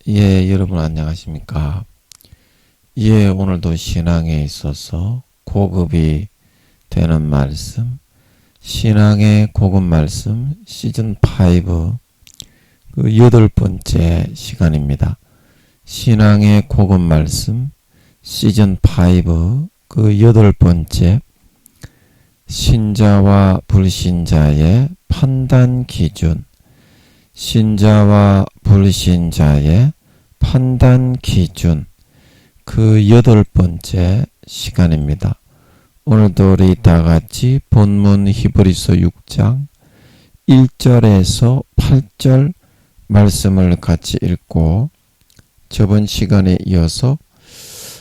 여러분 안녕하십니까? 오늘도 신앙에 있어서 고급이 되는 말씀, 신앙의 고급 말씀 시즌 5 그 8번째 시간입니다. 신앙의 고급 말씀 시즌 5 그 8번째 신자와 불신자의 판단 기준, 신자와 불신자의 판단 기준 그 8번째 시간입니다. 오늘도 우리 다같이 본문 히브리서 6장 1절에서 8절 말씀을 같이 읽고 저번 시간에 이어서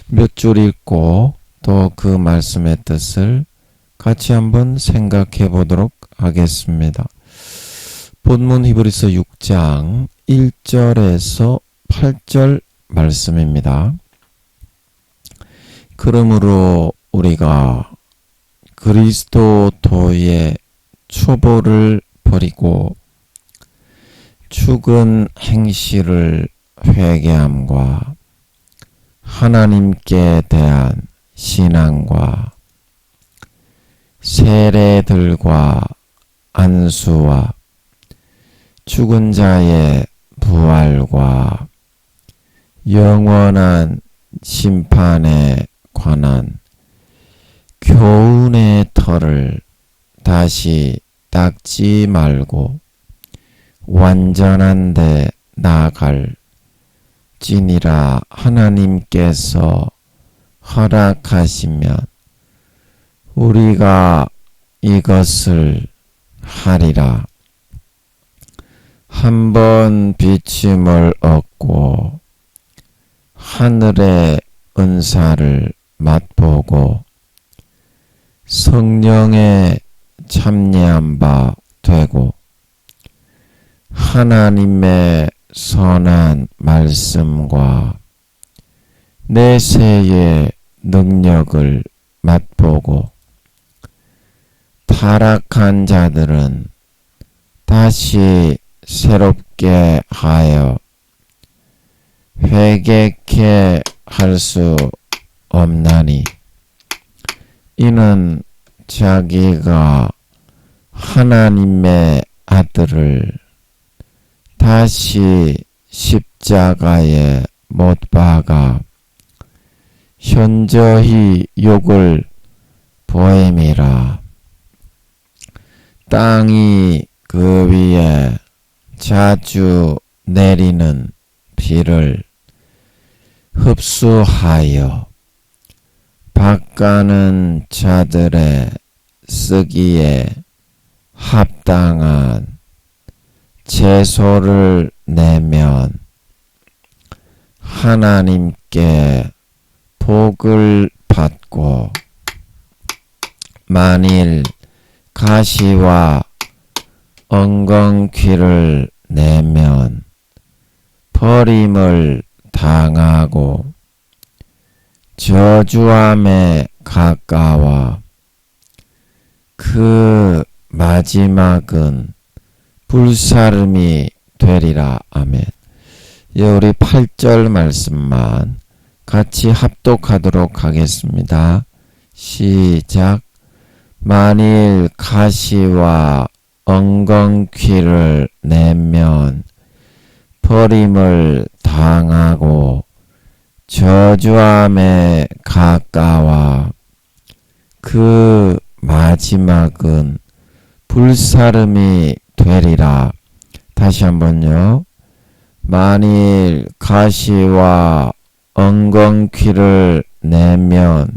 몇 줄 읽고 또 그 말씀의 뜻을 같이 한번 생각해 보도록 하겠습니다. 본문 히브리서 6장 1절에서 8절 말씀입니다. 그러므로 우리가 그리스도도의 초보를 버리고 죽은 행실을 회개함과 하나님께 대한 신앙과 세례들과 안수와 죽은 자의 부활과 영원한 심판에 관한 교훈의 털을 다시 닦지 말고 완전한 데 나아갈 지니라 하나님께서 허락하시면 우리가 이것을 하리라. 한번 비침을 얻고 하늘의 은사를 맛보고 성령에 참여한 바 되고 하나님의 선한 말씀과 내세의 능력을 맛보고 타락한 자들은 다시 새롭게 하여 회개케 할 수 없나니 이는 자기가 하나님의 아들을 다시 십자가에 못 박아 현저히 욕을 보임이라. 땅이 그 위에 자주 내리는 비를 흡수하여 밭가는 자들의 쓰기에 합당한 채소를 내면 하나님께 복을 받고 만일 가시와 엉겅퀴를 내면 버림을 당하고 저주함에 가까워 그 마지막은 불사름이 되리라. 아멘. 우리 8절 말씀만 같이 합독하도록 하겠습니다. 시작. 만일 가시와 엉겅퀴를 내면 버림을 당하고 저주함에 가까워 그 마지막은 불사름이 되리라. 다시 한번요. 만일 가시와 엉겅퀴를 내면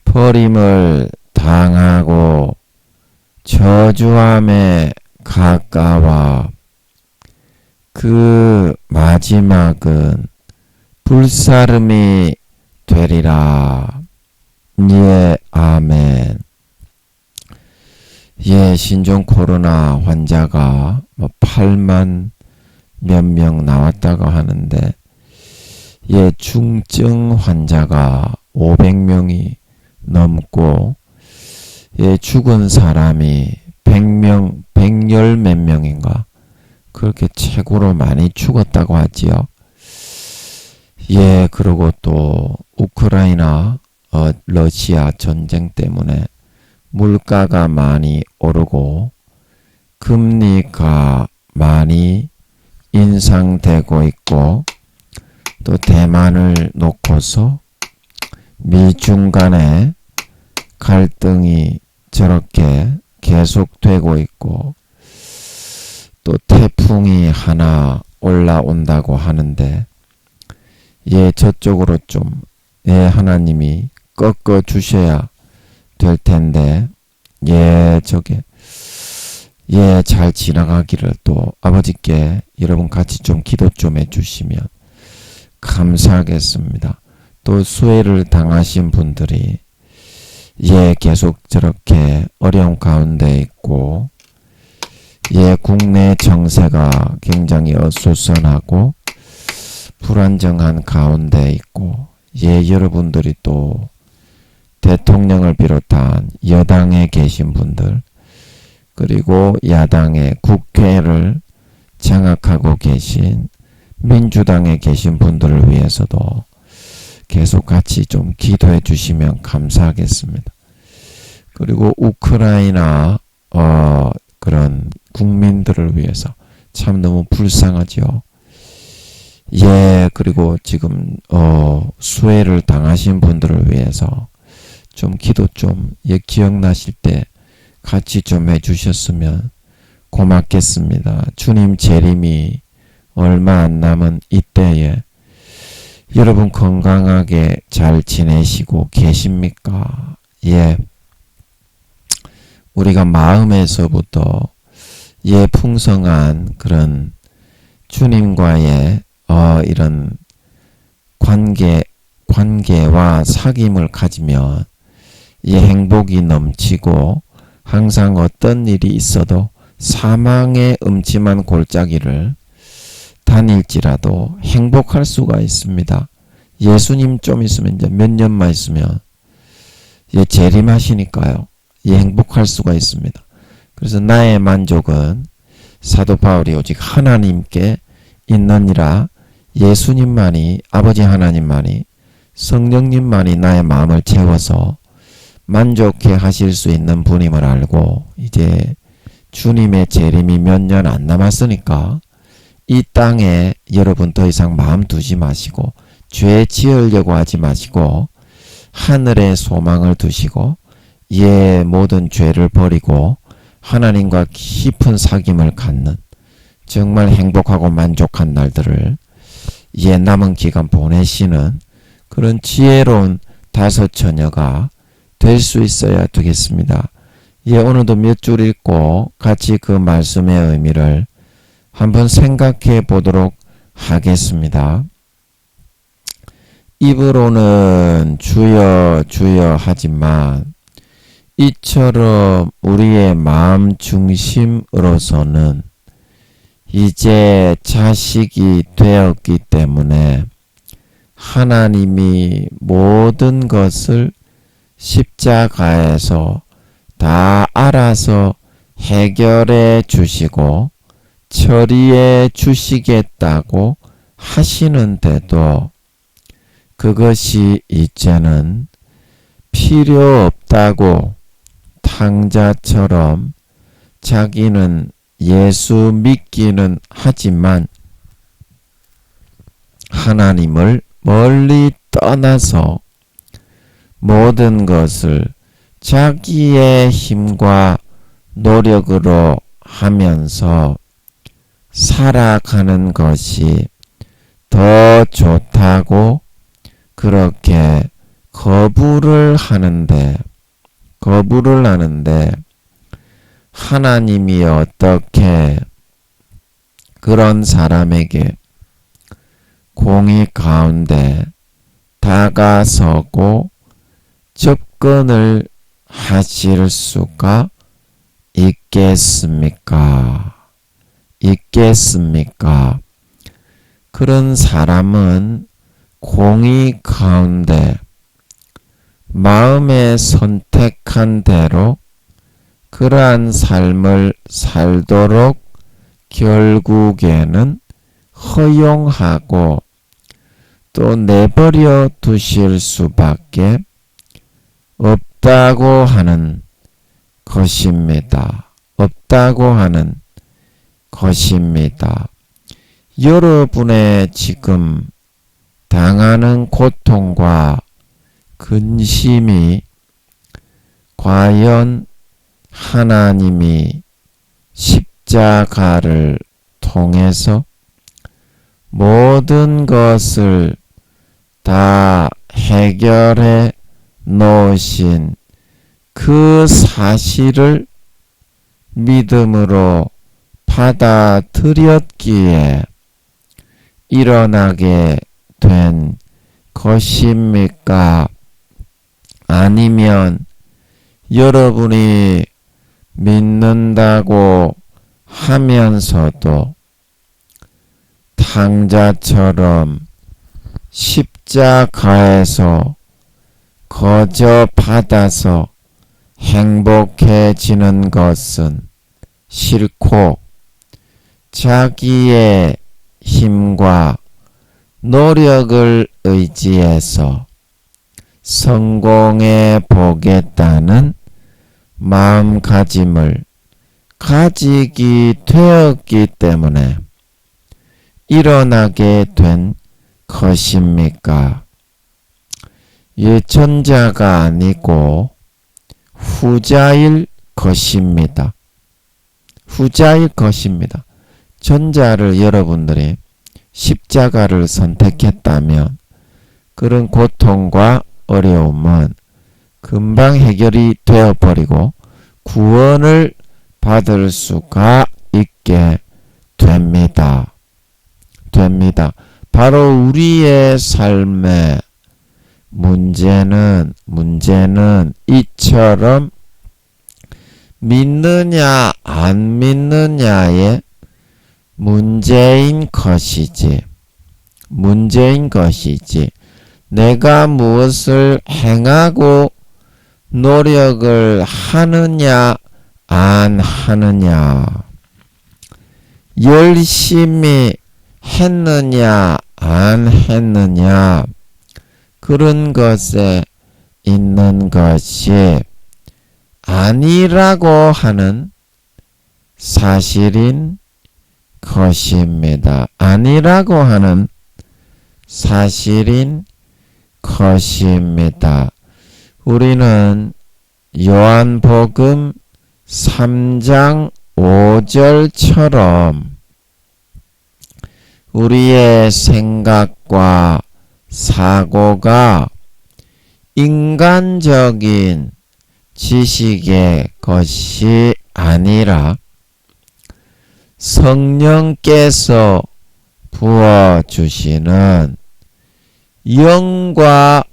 버림을 당하고 저주함에 가까워 그 마지막은 불사름이 되리라. 아멘. 신종 코로나 환자가 8만 몇 명 나왔다고 하는데 중증 환자가 500명이 넘고 죽은 사람이 100명, 110몇 명인가 그렇게 최고로 많이 죽었다고 하지요. 예, 그리고 또 우크라이나, 러시아 전쟁 때문에 물가가 많이 오르고 금리가 많이 인상되고 있고, 또 대만을 놓고서 미중 간의 갈등이 저렇게 계속되고 있고, 또 태풍이 하나 올라온다고 하는데, 예, 저쪽으로 좀, 예, 하나님이 꺾어 주셔야 될 텐데, 예, 저게, 예, 잘 지나가기를 또 아버지께 여러분 같이 좀 기도 좀 해주시면 감사하겠습니다. 또 수해를 당하신 분들이, 예, 계속 저렇게 어려운 가운데 있고, 예, 국내 정세가 굉장히 어수선하고 불안정한 가운데 있고, 예, 여러분들이 또 대통령을 비롯한 여당에 계신 분들, 그리고 야당의 국회를 장악하고 계신 민주당에 계신 분들을 위해서도 계속 같이 좀 기도해 주시면 감사하겠습니다. 그리고 우크라이나 그런 국민들을 위해서 참 너무 불쌍하죠. 예, 그리고 지금 수해를 당하신 분들을 위해서 좀 기도 좀, 예, 기억나실 때 같이 좀 해주셨으면 고맙겠습니다. 주님 재림이 얼마 안 남은 이때에 여러분 건강하게 잘 지내시고 계십니까? 예, 우리가 마음에서부터, 예, 풍성한 그런 주님과의 이런 관계와 사귐을 가지면, 예, 행복이 넘치고 항상 어떤 일이 있어도 사망의 음침한 골짜기를 다닐지라도 행복할 수가 있습니다. 예수님 좀 있으면, 이제 몇 년만 있으면, 예, 재림하시니까요. 예, 행복할 수가 있습니다. 그래서 나의 만족은 사도 바울이 오직 하나님께 있느니라, 예수님만이, 아버지 하나님만이, 성령님만이 나의 마음을 채워서 만족해 하실 수 있는 분임을 알고, 이제 주님의 재림이 몇 년 안 남았으니까 이 땅에 여러분 더 이상 마음 두지 마시고 죄 지으려고 하지 마시고 하늘에 소망을 두시고, 예, 모든 죄를 버리고 하나님과 깊은 사귐을 갖는 정말 행복하고 만족한 날들을, 예, 남은 기간 보내시는 그런 지혜로운 다섯 처녀가 될 수 있어야 되겠습니다. 예, 오늘도 몇 줄 읽고 같이 그 말씀의 의미를 한번 생각해 보도록 하겠습니다. 입으로는 주여 주여 하지만 이처럼 우리의 마음 중심으로서는 이제 자식이 되었기 때문에 하나님이 모든 것을 십자가에서 다 알아서 해결해 주시고 처리해 주시겠다고 하시는데도 그것이 이제는 필요 없다고 탕자처럼 자기는 예수 믿기는 하지만 하나님을 멀리 떠나서 모든 것을 자기의 힘과 노력으로 하면서 살아가는 것이 더 좋다고 그렇게 거부를 하는데 하나님이 어떻게 그런 사람에게 공의 가운데 다가서고 접근을 하실 수가 있겠습니까? 그런 사람은 공의 가운데 마음에 선택한 대로 그러한 삶을 살도록 결국에는 허용하고 또 내버려 두실 수밖에 없다고 하는 것입니다. 없다고 하는 것입니다. 여러분의 지금 당하는 고통과 근심이 과연 하나님이 십자가를 통해서 모든 것을 다 해결해 놓으신 그 사실을 믿음으로 받아들였기에 일어나게 된 것입니까? 아니면 여러분이 믿는다고 하면서도 탕자처럼 십자가에서 거저 받아서 행복해지는 것은 싫고 자기의 힘과 노력을 의지해서 성공해 보겠다는 마음가짐을 가지게 되었기 때문에 일어나게 된 것입니까? 전자가 아니고 후자일 것입니다. 후자일 것입니다. 전자를 여러분들이 십자가를 선택했다면 그런 고통과 어려움은 금방 해결이 되어버리고 구원을 받을 수가 있게 됩니다. 바로 우리의 삶의 문제는 이처럼 믿느냐 안 믿느냐의 문제인 것이지 내가 무엇을 행하고 노력을 하느냐 안 하느냐, 열심히 했느냐 안 했느냐, 그런 것에 있는 것이 아니라고 하는 사실인 것입니다. 아니라고 하는 사실인 것입니다. 우리는 요한복음 3장 5절처럼 우리의 생각과 사고가 인간적인 지식의 것이 아니라 성령께서 부어주시는 영과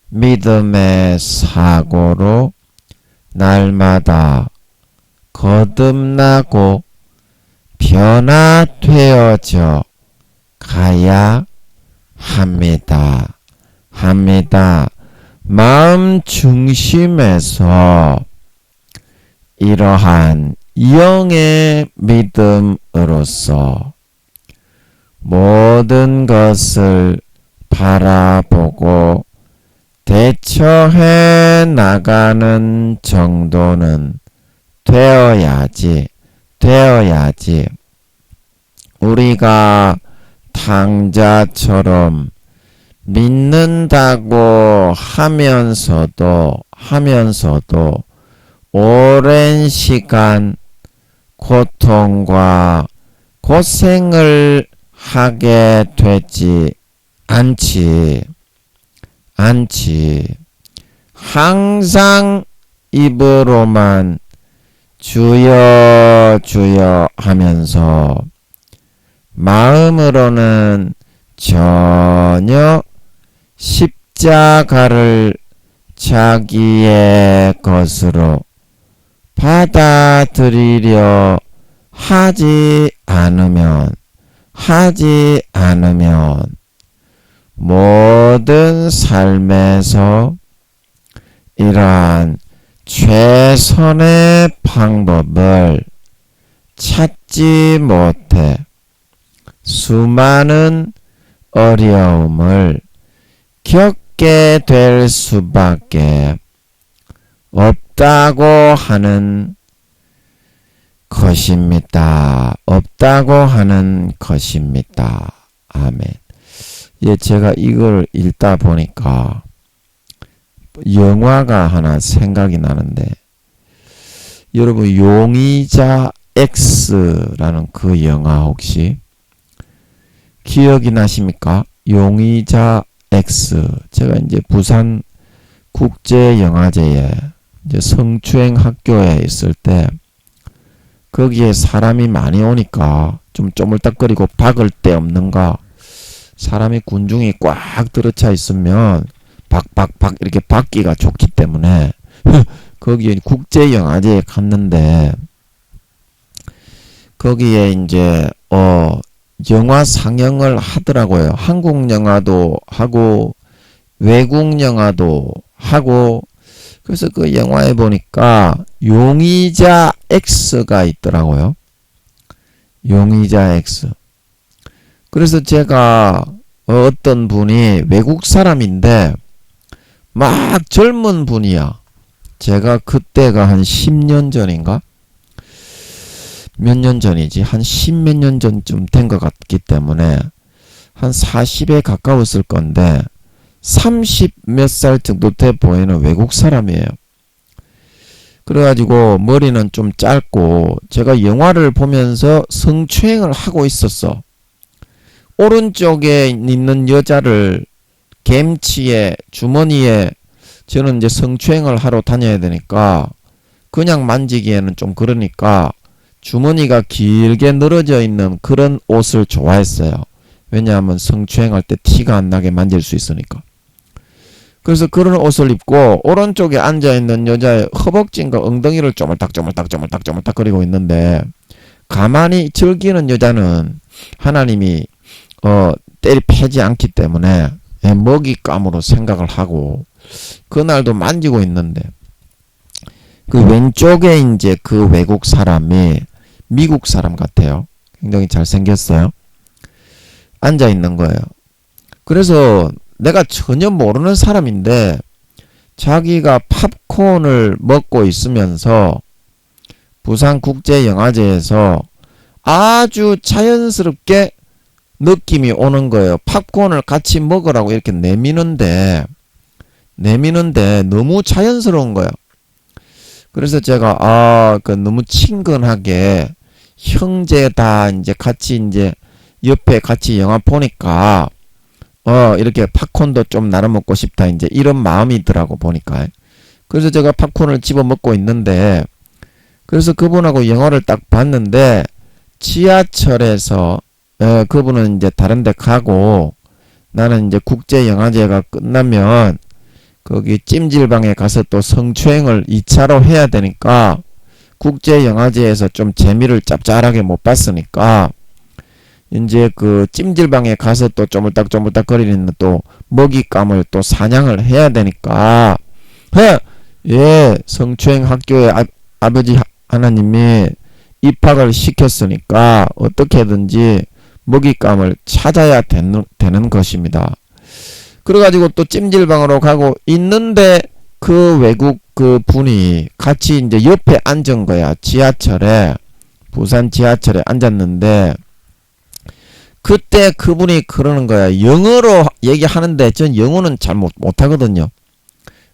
믿음의 사고로 날마다 거듭나고 변화되어져 가야 합니다. 마음 중심에서 이러한 영의 믿음으로써 모든 것을 바라보고 대처해 나가는 정도는 되어야지. 우리가 탕자처럼 믿는다고 하면서도 오랜 시간 고통과 고생을 하게 되지 않지. 항상 입으로만 주여 주여 하면서 마음으로는 전혀 십자가를 자기의 것으로 받아들이려 하지 않으면 모든 삶에서 이러한 최선의 방법을 찾지 못해 수많은 어려움을 겪게 될 수밖에 없다고 하는 것입니다. 없다고 하는 것입니다. 아멘. 예, 제가 이걸 읽다 보니까 영화가 하나 생각이 나는데, 여러분 용의자 X라는 그 영화 혹시 기억이 나십니까? 용의자 X. 제가 이제 부산 국제영화제에 이제 성추행 학교에 있을 때 거기에 사람이 많이 오니까 좀 쪼물딱거리고 박을 데 없는가, 사람이 군중이 꽉 들어차 있으면 박박박 이렇게 박기가 좋기 때문에 거기에 국제영화제에 갔는데, 거기에 이제 영화 상영을 하더라고요. 한국 영화도 하고 외국 영화도 하고. 그래서 그 영화에 보니까 용의자 X가 있더라고요. 용의자 X. 그래서 제가 어떤 분이 외국 사람인데 막 젊은 분이야. 제가 그때가 한 10년 전인가? 몇 년 전이지? 한 10몇 년 전쯤 된 것 같기 때문에 한 40에 가까웠을 건데 30 몇 살 정도 돼 보이는 외국 사람이에요. 그래가지고 머리는 좀 짧고, 제가 영화를 보면서 성추행을 하고 있었어. 오른쪽에 있는 여자를 갬치에 주머니에, 저는 이제 성추행을 하러 다녀야 되니까 그냥 만지기에는 좀 그러니까 주머니가 길게 늘어져 있는 그런 옷을 좋아했어요. 왜냐하면 성추행할 때 티가 안 나게 만질 수 있으니까. 그래서 그런 옷을 입고 오른쪽에 앉아있는 여자의 허벅지인가 엉덩이를 쪼물딱 거리고 있는데, 가만히 즐기는 여자는 하나님이 때리 패지 않기 때문에 먹잇감으로 생각을 하고 그날도 만지고 있는데, 그 왼쪽에 이제 그 외국 사람이 미국 사람 같아요. 굉장히 잘생겼어요. 앉아 있는 거예요. 그래서 내가 전혀 모르는 사람인데 자기가 팝콘을 먹고 있으면서 부산국제영화제에서 아주 자연스럽게 느낌이 오는 거예요. 팝콘을 같이 먹으라고 이렇게 내미는데 너무 자연스러운 거예요. 그래서 제가 너무 친근하게 형제다, 이제 같이 이제 옆에 같이 영화 보니까 이렇게 팝콘도 좀 나눠 먹고 싶다, 이제 이런 마음이더라고 보니까. 그래서 제가 팝콘을 집어 먹고 있는데, 그래서 그분하고 영화를 딱 봤는데 지하철에서 그분은 이제 다른 데 가고 나는 이제 국제영화제가 끝나면 거기 찜질방에 가서 또 성추행을 2차로 해야 되니까 국제영화제에서 좀 재미를 짭짤하게 못 봤으니까 이제 그 찜질방에 가서 또 쪼물딱 거리는 또 먹잇감을 또 사냥을 해야 되니까, 성추행 학교에 아버지 하나님이 입학을 시켰으니까 어떻게든지 먹잇감을 찾아야 되는 것입니다. 그래가지고 또 찜질방으로 가고 있는데 그 외국 그 분이 같이 이제 옆에 앉은 거야. 지하철에, 부산 지하철에 앉았는데, 그때 그분이 그러는 거야. 영어로 얘기하는데 전 영어는 잘 못하거든요.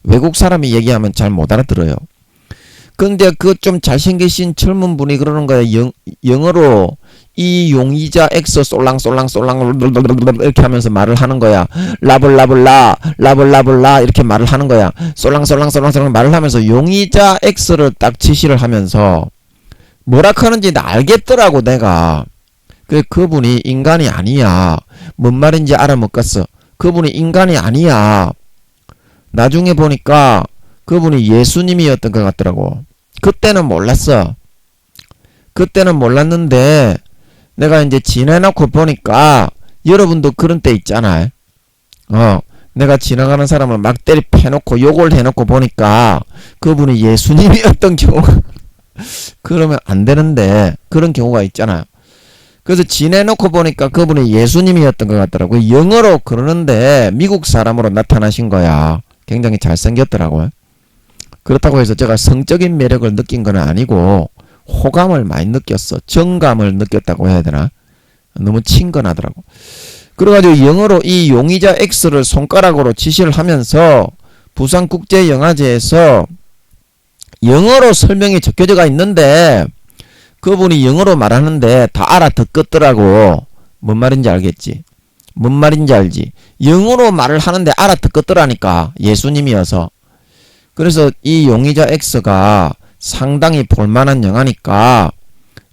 외국 사람이 얘기하면 잘 못 알아들어요. 근데 그 좀 잘생기신 젊은 분이 그러는 거야. 영어로 이 용의자 X 솔랑솔랑 이렇게 하면서 말을 하는 거야. 라블라블라 이렇게 말을 하는 거야. 솔랑솔랑 말을 하면서 용의자 X를 딱 지시를 하면서 뭐라 하는지 나 알겠더라고 내가. 그분이 인간이 아니야. 뭔 말인지 알아먹겠어. 그분이 인간이 아니야. 나중에 보니까 그분이 예수님이었던 것 같더라고. 그때는 몰랐어. 그때는 몰랐는데 내가 이제 지내놓고 보니까, 여러분도 그런 때 있잖아요. 내가 지나가는 사람을 막 때리 패놓고 욕을 해놓고 보니까 그분이 예수님이었던 경우가 그러면 안 되는데 그런 경우가 있잖아요. 그래서 지내놓고 보니까 그분이 예수님이었던 것 같더라고요. 영어로 그러는데 미국 사람으로 나타나신 거야. 굉장히 잘생겼더라고요. 그렇다고 해서 제가 성적인 매력을 느낀 건 아니고 호감을 많이 느꼈어. 정감을 느꼈다고 해야 되나? 너무 친근하더라고. 그래가지고 영어로 이 용의자 X를 손가락으로 지시를 하면서 부산국제영화제에서 영어로 설명이 적혀져가 있는데 그분이 영어로 말하는데 다 알아듣겠더라고. 뭔 말인지 알겠지? 뭔 말인지 알지? 영어로 말을 하는데 알아듣겠더라니까. 예수님이어서. 그래서 이 용의자 X가 상당히 볼만한 영화니까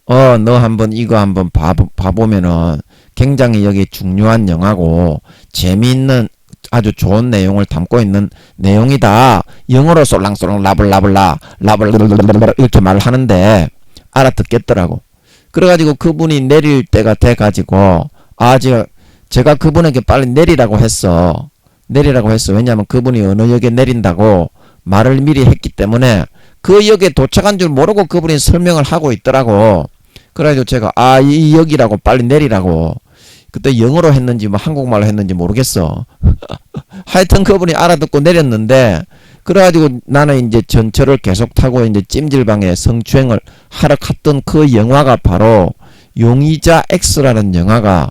너 한번 이거 한번 봐보면은 굉장히 여기 중요한 영화고 재미있는 아주 좋은 내용을 담고 있는 내용이다. 영어로 쏠랑쏠랑 라블라블라 이렇게 말을 하는데 알아듣겠더라고. 그래가지고 그분이 내릴 때가 돼가지고 제가 그분에게 빨리 내리라고 했어. 왜냐면 그분이 어느 역에 내린다고 말을 미리 했기 때문에 그 역에 도착한 줄 모르고 그분이 설명을 하고 있더라고. 그래가지고 제가 이 역이라고 빨리 내리라고. 그때 영어로 했는지 뭐 한국말로 했는지 모르겠어. 하여튼 그분이 알아듣고 내렸는데 그래가지고 나는 이제 전철을 계속 타고 이제 찜질방에 성추행을 하러 갔던 그 영화가 바로 용의자 X라는 영화가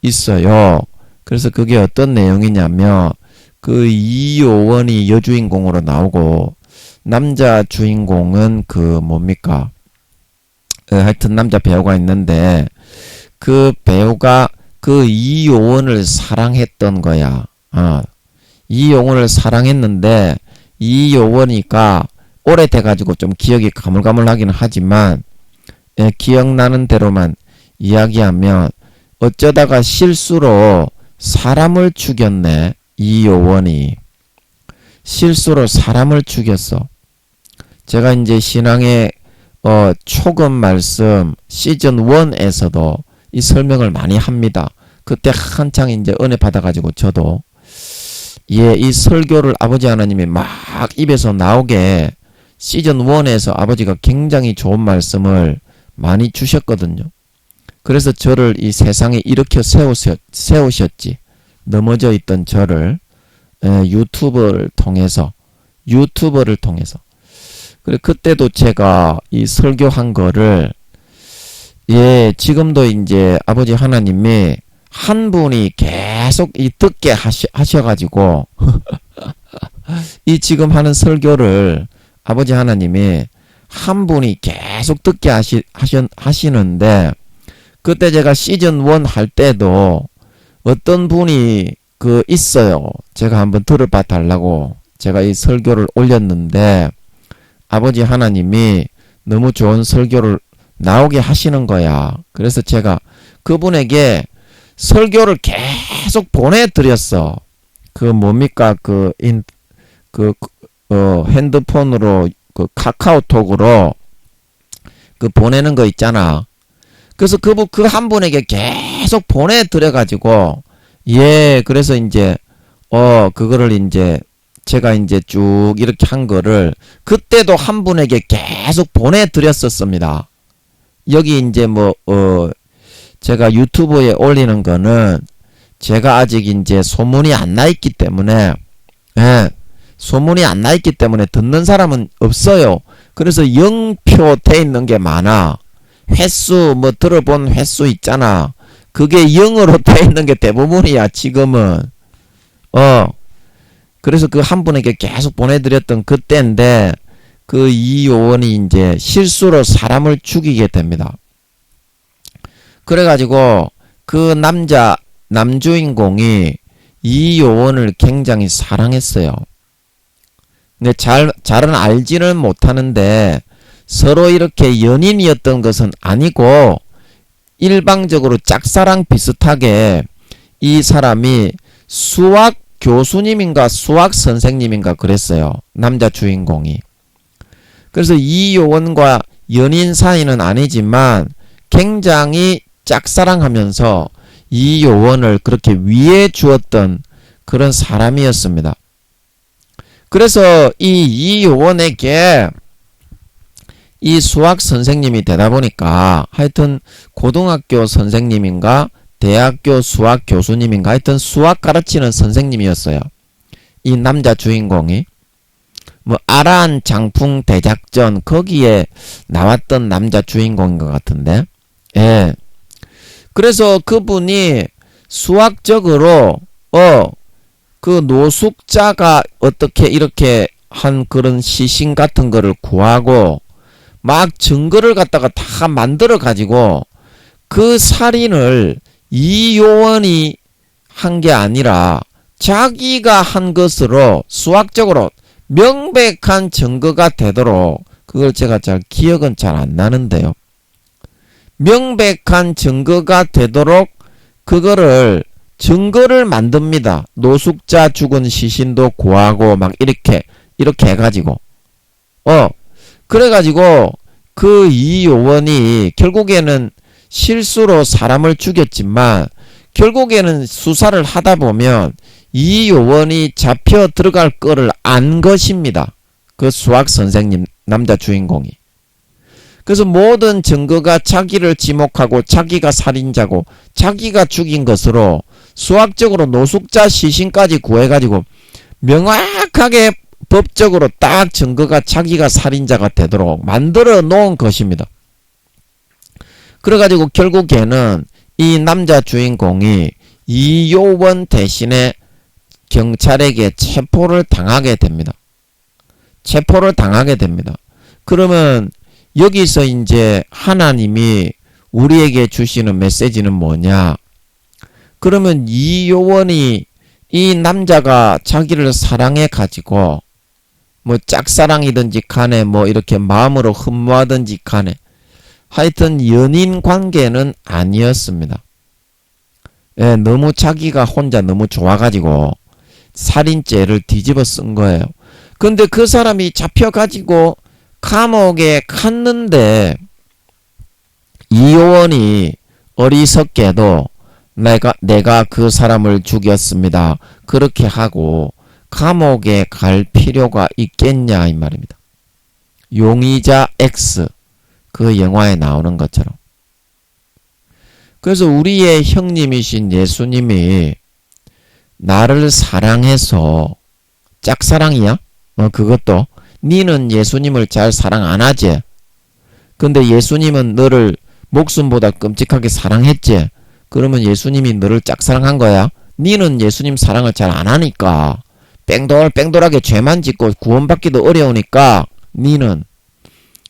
있어요. 그래서 그게 어떤 내용이냐면 그 이효원이 여주인공으로 나오고 남자 주인공은 그 뭡니까? 하여튼 남자 배우가 있는데 그 배우가 그 이효원을 사랑했던 거야. 이효원을 사랑했는데 이효원이가 오래돼가지고 좀 기억이 가물가물하긴 하지만 기억나는 대로만 이야기하면 어쩌다가 실수로 사람을 죽였네. 이효원이 실수로 사람을 죽였어. 제가 이제 신앙의 초급 말씀 시즌 1에서도 이 설명을 많이 합니다. 그때 한창 이제 은혜 받아가지고 저도 이 설교를 아버지 하나님이 막 입에서 나오게 시즌 1에서 아버지가 굉장히 좋은 말씀을 많이 주셨거든요. 그래서 저를 이 세상에 일으켜 세우셨지. 넘어져 있던 저를 유튜브를 통해서. 그래 그때도 제가 이 설교한 거를 지금도 이제 아버지 하나님이 한 분이 계속 이 듣게 하셔가지고 이 지금 하는 설교를 아버지 하나님이 한 분이 계속 듣게 하시는데 그때 제가 시즌 1 할 때도 어떤 분이 있어요. 제가 한번 들어봐 달라고 제가 이 설교를 올렸는데 아버지 하나님이 너무 좋은 설교를 나오게 하시는 거야. 그래서 제가 그분에게 설교를 계속 보내드렸어. 뭡니까? 핸드폰으로, 카카오톡으로, 보내는 거 있잖아. 그래서 그 한 분에게 계속 보내드려가지고, 그래서 이제, 그거를 이제, 제가 이제 쭉 이렇게 한 거를, 그때도 한 분에게 계속 보내드렸었습니다. 여기 이제 제가 유튜브에 올리는 거는 제가 아직 이제 소문이 안 나 있기 때문에 소문이 안 나 있기 때문에 듣는 사람은 없어요. 그래서 0표 돼 있는 게 많아. 횟수 들어본 횟수 있잖아. 그게 0으로 돼 있는 게 대부분이야 지금은. 그래서 그 한 분에게 계속 보내드렸던 그때인데 그 이효원이 이제 실수로 사람을 죽이게 됩니다. 그래가지고 그 남주인공이 이효원을 굉장히 사랑했어요. 근데 잘은 알지는 못하는데 서로 이렇게 연인이었던 것은 아니고 일방적으로 짝사랑 비슷하게 이 사람이 수학 교수님인가 수학 선생님인가 그랬어요. 남자 주인공이. 그래서 이효원과 연인 사이는 아니지만 굉장히 짝사랑하면서 이효원을 그렇게 위해 주었던 그런 사람이었습니다. 그래서 이 이효원에게 이 수학 선생님이 되다 보니까 하여튼 고등학교 선생님인가 대학교 수학 교수님인가 하여튼 수학 가르치는 선생님이었어요. 이 남자 주인공이 뭐 아란 장풍 대작전 거기에 나왔던 남자 주인공인 것 같은데, 예. 그래서 그분이 수학적으로 그 노숙자가 어떻게 이렇게 한 그런 시신 같은 거를 구하고 막 증거를 갖다가 다 만들어 가지고 그 살인을 이요원이 한 게 아니라 자기가 한 것으로 수학적으로 명백한 증거가 되도록, 그걸 제가 잘 기억은 잘 안 나는데요. 명백한 증거가 되도록 그거를 증거를 만듭니다. 노숙자 죽은 시신도 구하고 막 이렇게 해가지고 그래가지고 그 이요원이 결국에는 실수로 사람을 죽였지만 결국에는 수사를 하다 보면 이 요원이 잡혀 들어갈 거를 안 것입니다. 그 수학 선생님 남자 주인공이. 그래서 모든 증거가 자기를 지목하고 자기가 살인자고 자기가 죽인 것으로 수학적으로 노숙자 시신까지 구해가지고 명확하게 법적으로 딱 증거가 자기가 살인자가 되도록 만들어 놓은 것입니다. 그래가지고 결국에는 이 남자 주인공이 이요원 대신에 경찰에게 체포를 당하게 됩니다. 체포를 당하게 됩니다. 그러면 여기서 이제 하나님이 우리에게 주시는 메시지는 뭐냐? 그러면 이요원이 이 남자가 자기를 사랑해 가지고 뭐 짝사랑이든지 간에 뭐 이렇게 마음으로 흠모하든지 간에 하여튼 연인 관계는 아니었습니다. 예, 너무 자기가 혼자 너무 좋아가지고 살인죄를 뒤집어 쓴 거예요. 근데 그 사람이 잡혀가지고 감옥에 갔는데 이요원이 어리석게도 내가 그 사람을 죽였습니다. 그렇게 하고 감옥에 갈 필요가 있겠냐 이 말입니다. 용의자 X 그 영화에 나오는 것처럼. 그래서 우리의 형님이신 예수님이 나를 사랑해서 짝사랑이야? 그것도 니는 예수님을 잘 사랑 안 하지? 근데 예수님은 너를 목숨보다 끔찍하게 사랑했지? 그러면 예수님이 너를 짝사랑한 거야? 니는 예수님 사랑을 잘 안 하니까 뺑돌뺑돌하게 죄만 짓고 구원받기도 어려우니까 니는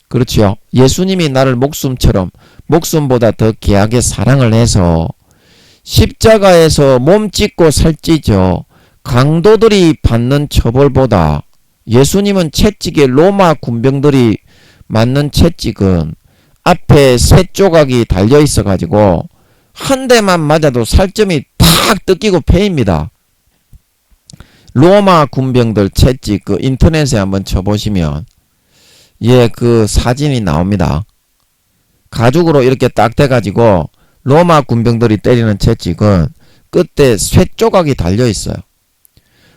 그렇지요. 예수님이 나를 목숨처럼 목숨보다 더 귀하게 사랑을 해서 십자가에서 몸 찢고 살찌죠. 강도들이 받는 처벌보다 예수님은 채찍에 로마 군병들이 맞는 채찍은 앞에 새 조각이 달려 있어 가지고 한 대만 맞아도 살점이 탁 뜯기고 패입니다. 로마 군병들 채찍 그 인터넷에 한번 쳐보시면 예, 그 사진이 나옵니다. 가죽으로 이렇게 딱 돼가지고 로마 군병들이 때리는 채찍은 끝에 쇠 조각이 달려 있어요.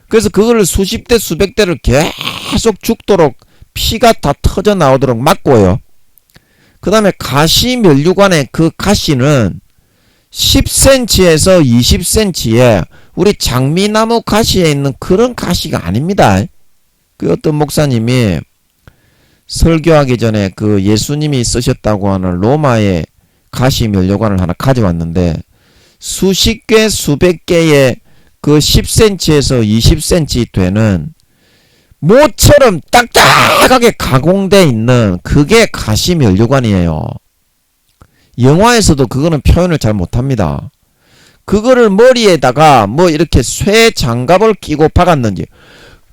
그래서 그거를 수십 대 수백 대를 계속 죽도록 피가 다 터져 나오도록 맞고요. 그 다음에 가시 면류관의 그 가시는 10cm에서 20cm에 우리 장미나무 가시에 있는 그런 가시가 아닙니다. 그 어떤 목사님이 설교하기 전에 그 예수님이 쓰셨다고 하는 로마의 가시 면류관을 하나 가져왔는데 수십 개 수백 개의 그 10cm에서 20cm 되는 모처럼 딱딱하게 가공되어 있는 그게 가시 면류관이에요. 영화에서도 그거는 표현을 잘 못합니다. 그거를 머리에다가 뭐 이렇게 쇠 장갑을 끼고 박았는지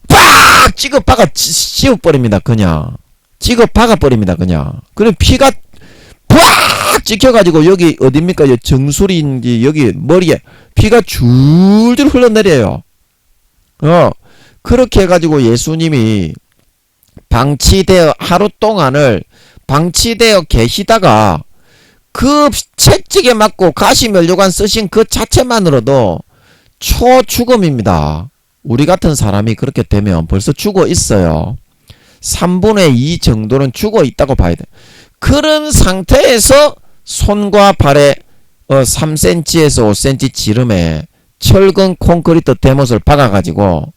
빡! 찍어 박아 씌워버립니다. 그냥 찍어 박아버립니다. 그냥. 그럼 피가 팍 찍혀가지고 여기 어딥니까? 정수리인지 여기 머리에 피가 줄줄 흘러내려요. 그렇게 해가지고 예수님이 방치되어 하루 동안을 방치되어 계시다가 그 채찍에 맞고 가시면류관 쓰신 그 자체만으로도 초죽음입니다. 우리 같은 사람이 그렇게 되면 벌써 죽어 있어요. 3분의 2 정도는 죽어 있다고 봐야 돼. 그런 상태에서 손과 발에 3cm에서 5cm 지름에 철근 콘크리트 대못을 박아가지고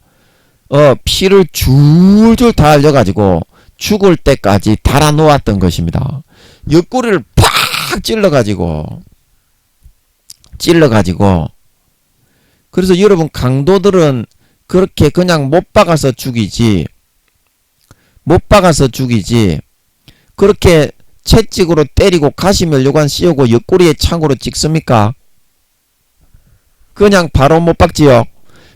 피를 줄줄 다 흘려가지고 죽을 때까지 달아놓았던 것입니다. 옆구리를 팍 찔러가지고 그래서 여러분 강도들은 그렇게 그냥 못 박아서 죽이지 그렇게 채찍으로 때리고 가시면류관 씌우고 옆구리에 창으로 찍습니까? 그냥 바로 못 박지요.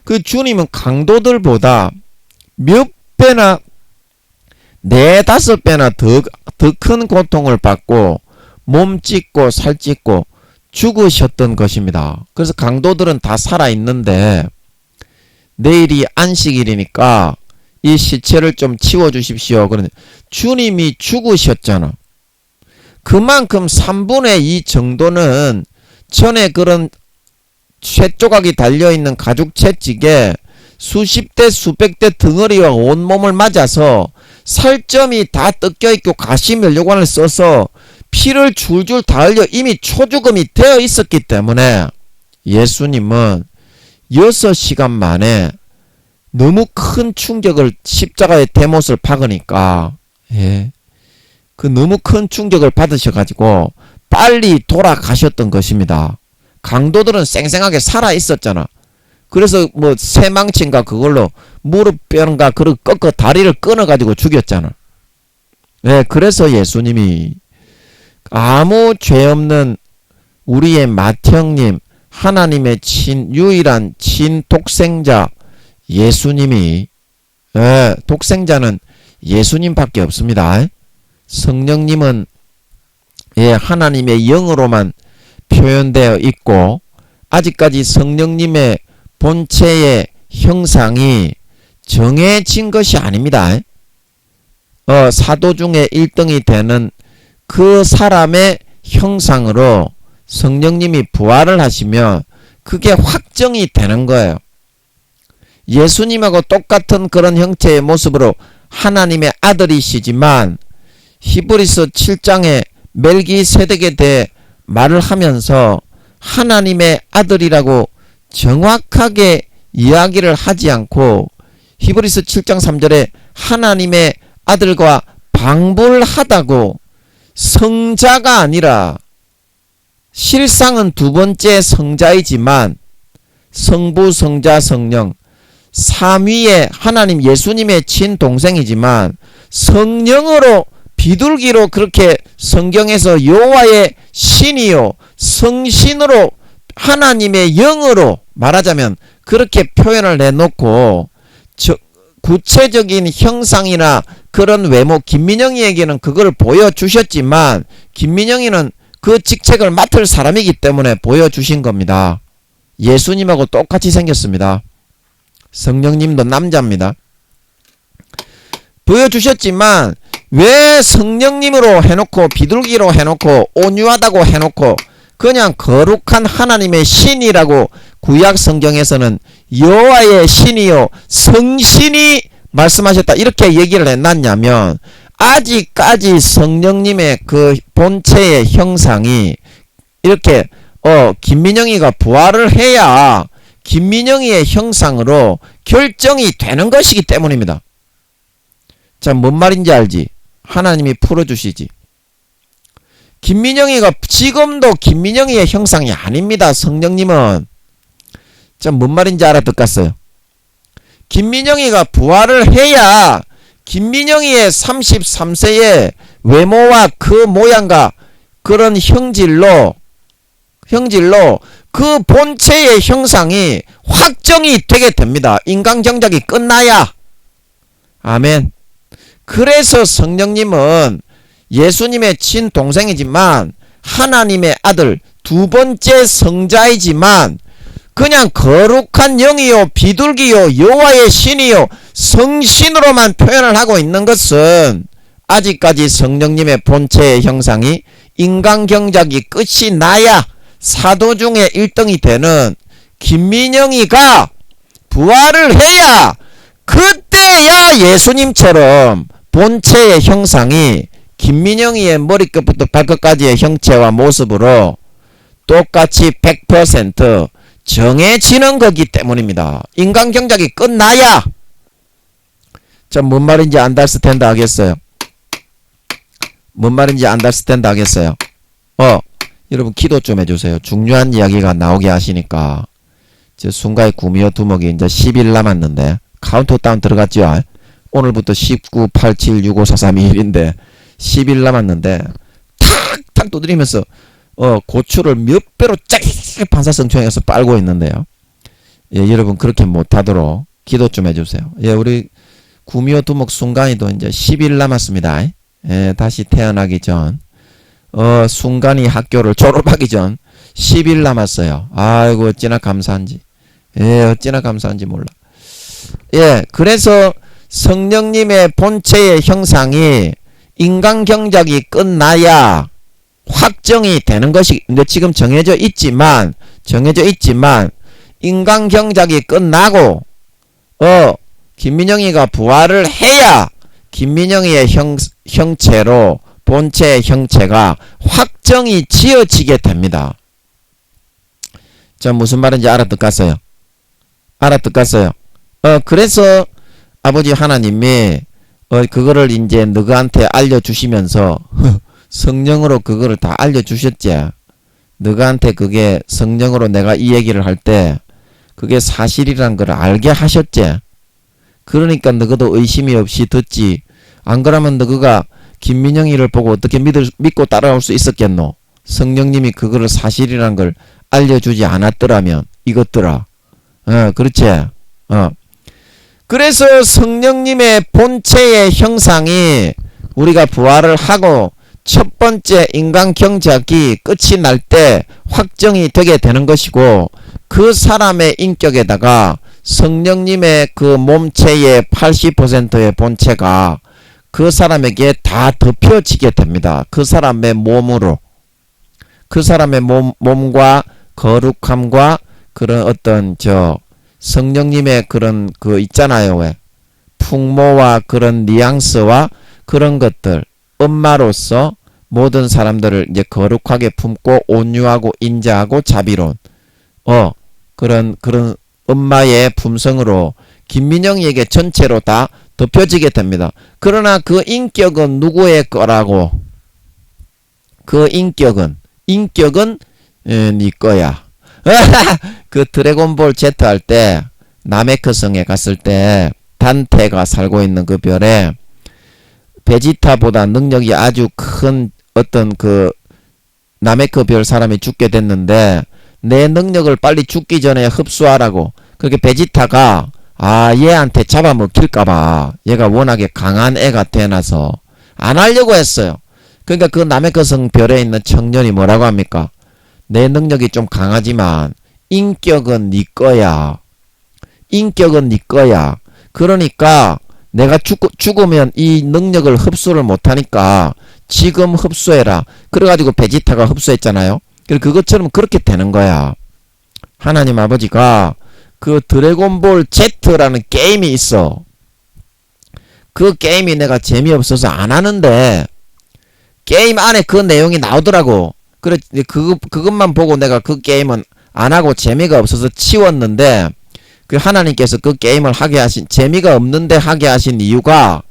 그 주님은 강도들보다 몇 배나 4-5배나 더 큰 고통을 받고 몸 찢고 살 찢고 죽으셨던 것입니다. 그래서 강도들은 다 살아있는데 내일이 안식일이니까 이 시체를 좀 치워주십시오. 그런데 주님이 죽으셨잖아. 그만큼 3분의 2 정도는 전에 그런 쇠조각이 달려있는 가죽 채찍에 수십 대 수백 대 덩어리와 온몸을 맞아서 살점이 다 뜯겨있고 가시면류관을 써서 피를 줄줄 다 흘려 이미 초죽음이 되어 있었기 때문에 예수님은 6시간 만에 너무 큰 충격을 십자가의 대못을 박으니까 그 너무 큰 충격을 받으셔가지고 빨리 돌아가셨던 것입니다. 강도들은 쌩쌩하게 살아있었잖아. 그래서 뭐 새망치인가 그걸로 무릎뼈인가 그걸 꺾어 다리를 끊어가지고 죽였잖아. 그래서 예수님이 아무 죄 없는 우리의 맏형님 하나님의 유일한 친독생자 예수님이 독생자는 예수님밖에 없습니다. 성령님은 하나님의 영으로만 표현되어 있고 아직까지 성령님의 본체의 형상이 정해진 것이 아닙니다. 사도 중에 1등이 되는 그 사람의 형상으로 성령님이 부활을 하시면 그게 확정이 되는 거예요. 예수님하고 똑같은 그런 형체의 모습으로 하나님의 아들이시지만 히브리서 7장에 멜기세덱에 대해 말을 하면서 하나님의 아들이라고 정확하게 이야기를 하지 않고 히브리서 7장 3절에 하나님의 아들과 방불하다고 성자가 아니라 실상은 두 번째 성자이지만 성부, 성자, 성령 삼위의 하나님 예수님의 친동생이지만 성령으로 비둘기로 그렇게 성경에서 여호와의 신이요 성신으로 하나님의 영으로 말하자면 그렇게 표현을 내놓고 구체적인 형상이나 그런 외모 김민영이에게는 그걸 보여주셨지만 김민영이는 그 직책을 맡을 사람이기 때문에 보여주신 겁니다. 예수님하고 똑같이 생겼습니다. 성령님도 남자입니다. 보여주셨지만 왜 성령님으로 해놓고 비둘기로 해놓고 온유하다고 해놓고 그냥 거룩한 하나님의 신이라고 구약 성경에서는 여호와의 신이요 성신이 말씀하셨다 이렇게 얘기를 해놨냐면 아직까지 성령님의 그 본체의 형상이 이렇게 김민영이가 부활을 해야 김민영이의 형상으로 결정이 되는 것이기 때문입니다. 자, 뭔 말인지 알지? 하나님이 풀어주시지. 김민영이가 지금도 김민영이의 형상이 아닙니다. 성령님은. 자, 뭔 말인지 알아듣겠어요? 김민영이가 부활을 해야 김민영이의 33세의 외모와 그 모양과 그런 형질로 그 본체의 형상이 확정이 되게 됩니다. 인간경작이 끝나야. 아멘. 그래서 성령님은 예수님의 친동생이지만 하나님의 아들 두 번째 성자이지만 그냥 거룩한 영이요 비둘기요 여호와의 신이요 성신으로만 표현을 하고 있는 것은 아직까지 성령님의 본체의 형상이 인간경작이 끝이 나야 사도 중에 1등이 되는 김민영이가 부활을 해야 그때야 예수님처럼 본체의 형상이 김민영이의 머리끝부터 발끝까지의 형체와 모습으로 똑같이 100% 정해지는 거기 때문입니다. 인간 경작이 끝나야. 자, 뭔 말인지 안달스탠드 하겠어요? 뭔 말인지 안달스탠드 하겠어요? 여러분 기도 좀 해주세요. 중요한 이야기가 나오게 하시니까. 저 순간에 구미호 두목이 이제 10일 남았는데 카운트다운 들어갔죠? 오늘부터 19, 87, 65, 4, 3, 2, 1인데 10일 남았는데 탁탁 두드리면서 고추를 몇 배로 쫙 반사성총해서 빨고 있는데요. 예, 여러분 그렇게 못하도록 기도 좀 해주세요. 예, 우리 구미호 두목 순간이도 이제 10일 남았습니다. 예, 다시 태어나기 전 순간이 학교를 졸업하기 전 10일 남았어요. 아이고 어찌나 감사한지. 예, 어찌나 감사한지 몰라. 예, 그래서 성령님의 본체의 형상이 인간 경작이 끝나야 확정이 되는 것이, 근데 지금 정해져 있지만 인간 경작이 끝나고 김민영이가 부활을 해야 김민영이의 형체로 본체의 형체가 확정이 지어지게 됩니다. 자, 무슨 말인지 알아듣겠어요? 그래서 아버지 하나님이 그거를 이제 너희한테 알려주시면서 성령으로 그거를 다 알려주셨지. 너희한테 그게 성령으로 내가 이 얘기를 할 때 그게 사실이란 걸 알게 하셨지. 그러니까 너희도 의심이 없이 듣지. 안 그러면 너희가 김민영이를 보고 어떻게 믿고 따라올 수 있었겠노? 성령님이 그거를 사실이란 걸 알려주지 않았더라면 이것들아. 그렇지. 그래서 성령님의 본체의 형상이 우리가 부활을 하고 첫 번째 인간 경작이 끝이 날 때 확정이 되게 되는 것이고, 그 사람의 인격에다가 성령님의 그 몸체의 80%의 본체가 그 사람에게 다 덮여지게 됩니다. 그 사람의 몸으로. 그 사람의 몸과 거룩함과 그런 어떤 성령님의 그런 그 있잖아요. 왜? 풍모와 그런 뉘앙스와 그런 것들. 엄마로서 모든 사람들을 이제 거룩하게 품고 온유하고 인자하고 자비로운 그런 엄마의 품성으로 김민영이에게 전체로 다 덮여지게 됩니다. 그러나 그 인격은 누구의 거라고? 그 인격은 네 거야. 그 드래곤볼 Z 할 때 나메크성에 갔을 때 단테가 살고 있는 그 별에 베지타보다 능력이 아주 큰 어떤 그 나메크 별 사람이 죽게 됐는데 내 능력을 빨리 죽기 전에 흡수하라고. 그렇게 베지타가 얘한테 잡아먹힐까봐 얘가 워낙에 강한 애가 태어나서 안 하려고 했어요. 그러니까 그 나메크성 별에 있는 청년이 뭐라고 합니까? 내 능력이 좀 강하지만 인격은 네 거야. 인격은 네 거야. 그러니까 내가 죽으면 이 능력을 흡수를 못하니까 지금 흡수해라. 그래가지고 베지타가 흡수했잖아요. 그것처럼 그렇게 되는 거야. 하나님 아버지가 그 드래곤볼 Z라는 게임이 있어. 그 게임이 내가 재미없어서 안 하는데 게임 안에 그 내용이 나오더라고. 그래 그것만 보고 내가 그 게임은 안 하고 재미가 없어서 치웠는데, 그 하나님께서 그 게임을 하게 하신, 재미가 없는데 하게 하신 이유가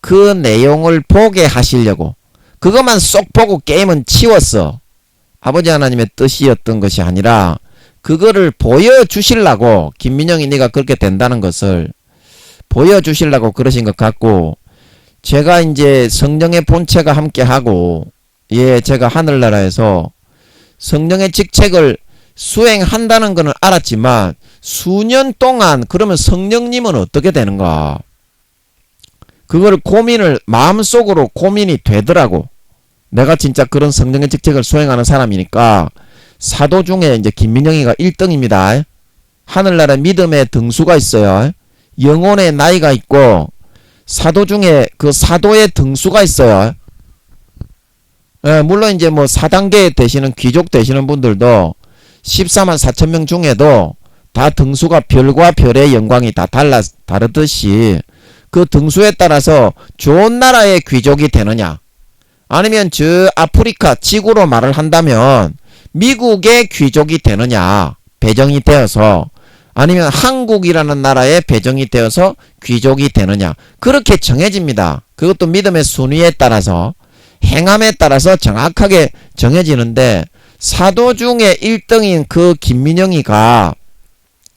그 내용을 보게 하시려고. 그것만 쏙 보고 게임은 치웠어. 아버지 하나님의 뜻이었던 것이 아니라 그거를 보여주시려고, 김민영이 네가 그렇게 된다는 것을 보여주시려고 그러신 것 같고, 제가 이제 성령의 본체가 함께하고, 제가 하늘나라에서 성령의 직책을 수행한다는 것은 알았지만 수년 동안 그러면 성령님은 어떻게 되는가? 그걸 마음속으로 고민이 되더라고. 내가 진짜 그런 성령의 직책을 수행하는 사람이니까. 사도 중에 이제 김민영이가 1등입니다. 하늘나라 믿음의 등수가 있어요. 영혼의 나이가 있고 사도 중에 그 사도의 등수가 있어요. 물론 이제 뭐 4단계 되시는 귀족 되시는 분들도 14만 4천 명 중에도 다 등수가 별과 별의 영광이 다 다르듯이 그 등수에 따라서 좋은 나라의 귀족이 되느냐, 아니면 저 아프리카 지구로 말을 한다면 미국의 귀족이 되느냐, 배정이 되어서, 아니면 한국이라는 나라에 배정이 되어서 귀족이 되느냐, 그렇게 정해집니다. 그것도 믿음의 순위에 따라서, 행함에 따라서 정확하게 정해지는데, 사도 중에 1등인 그 김민영이가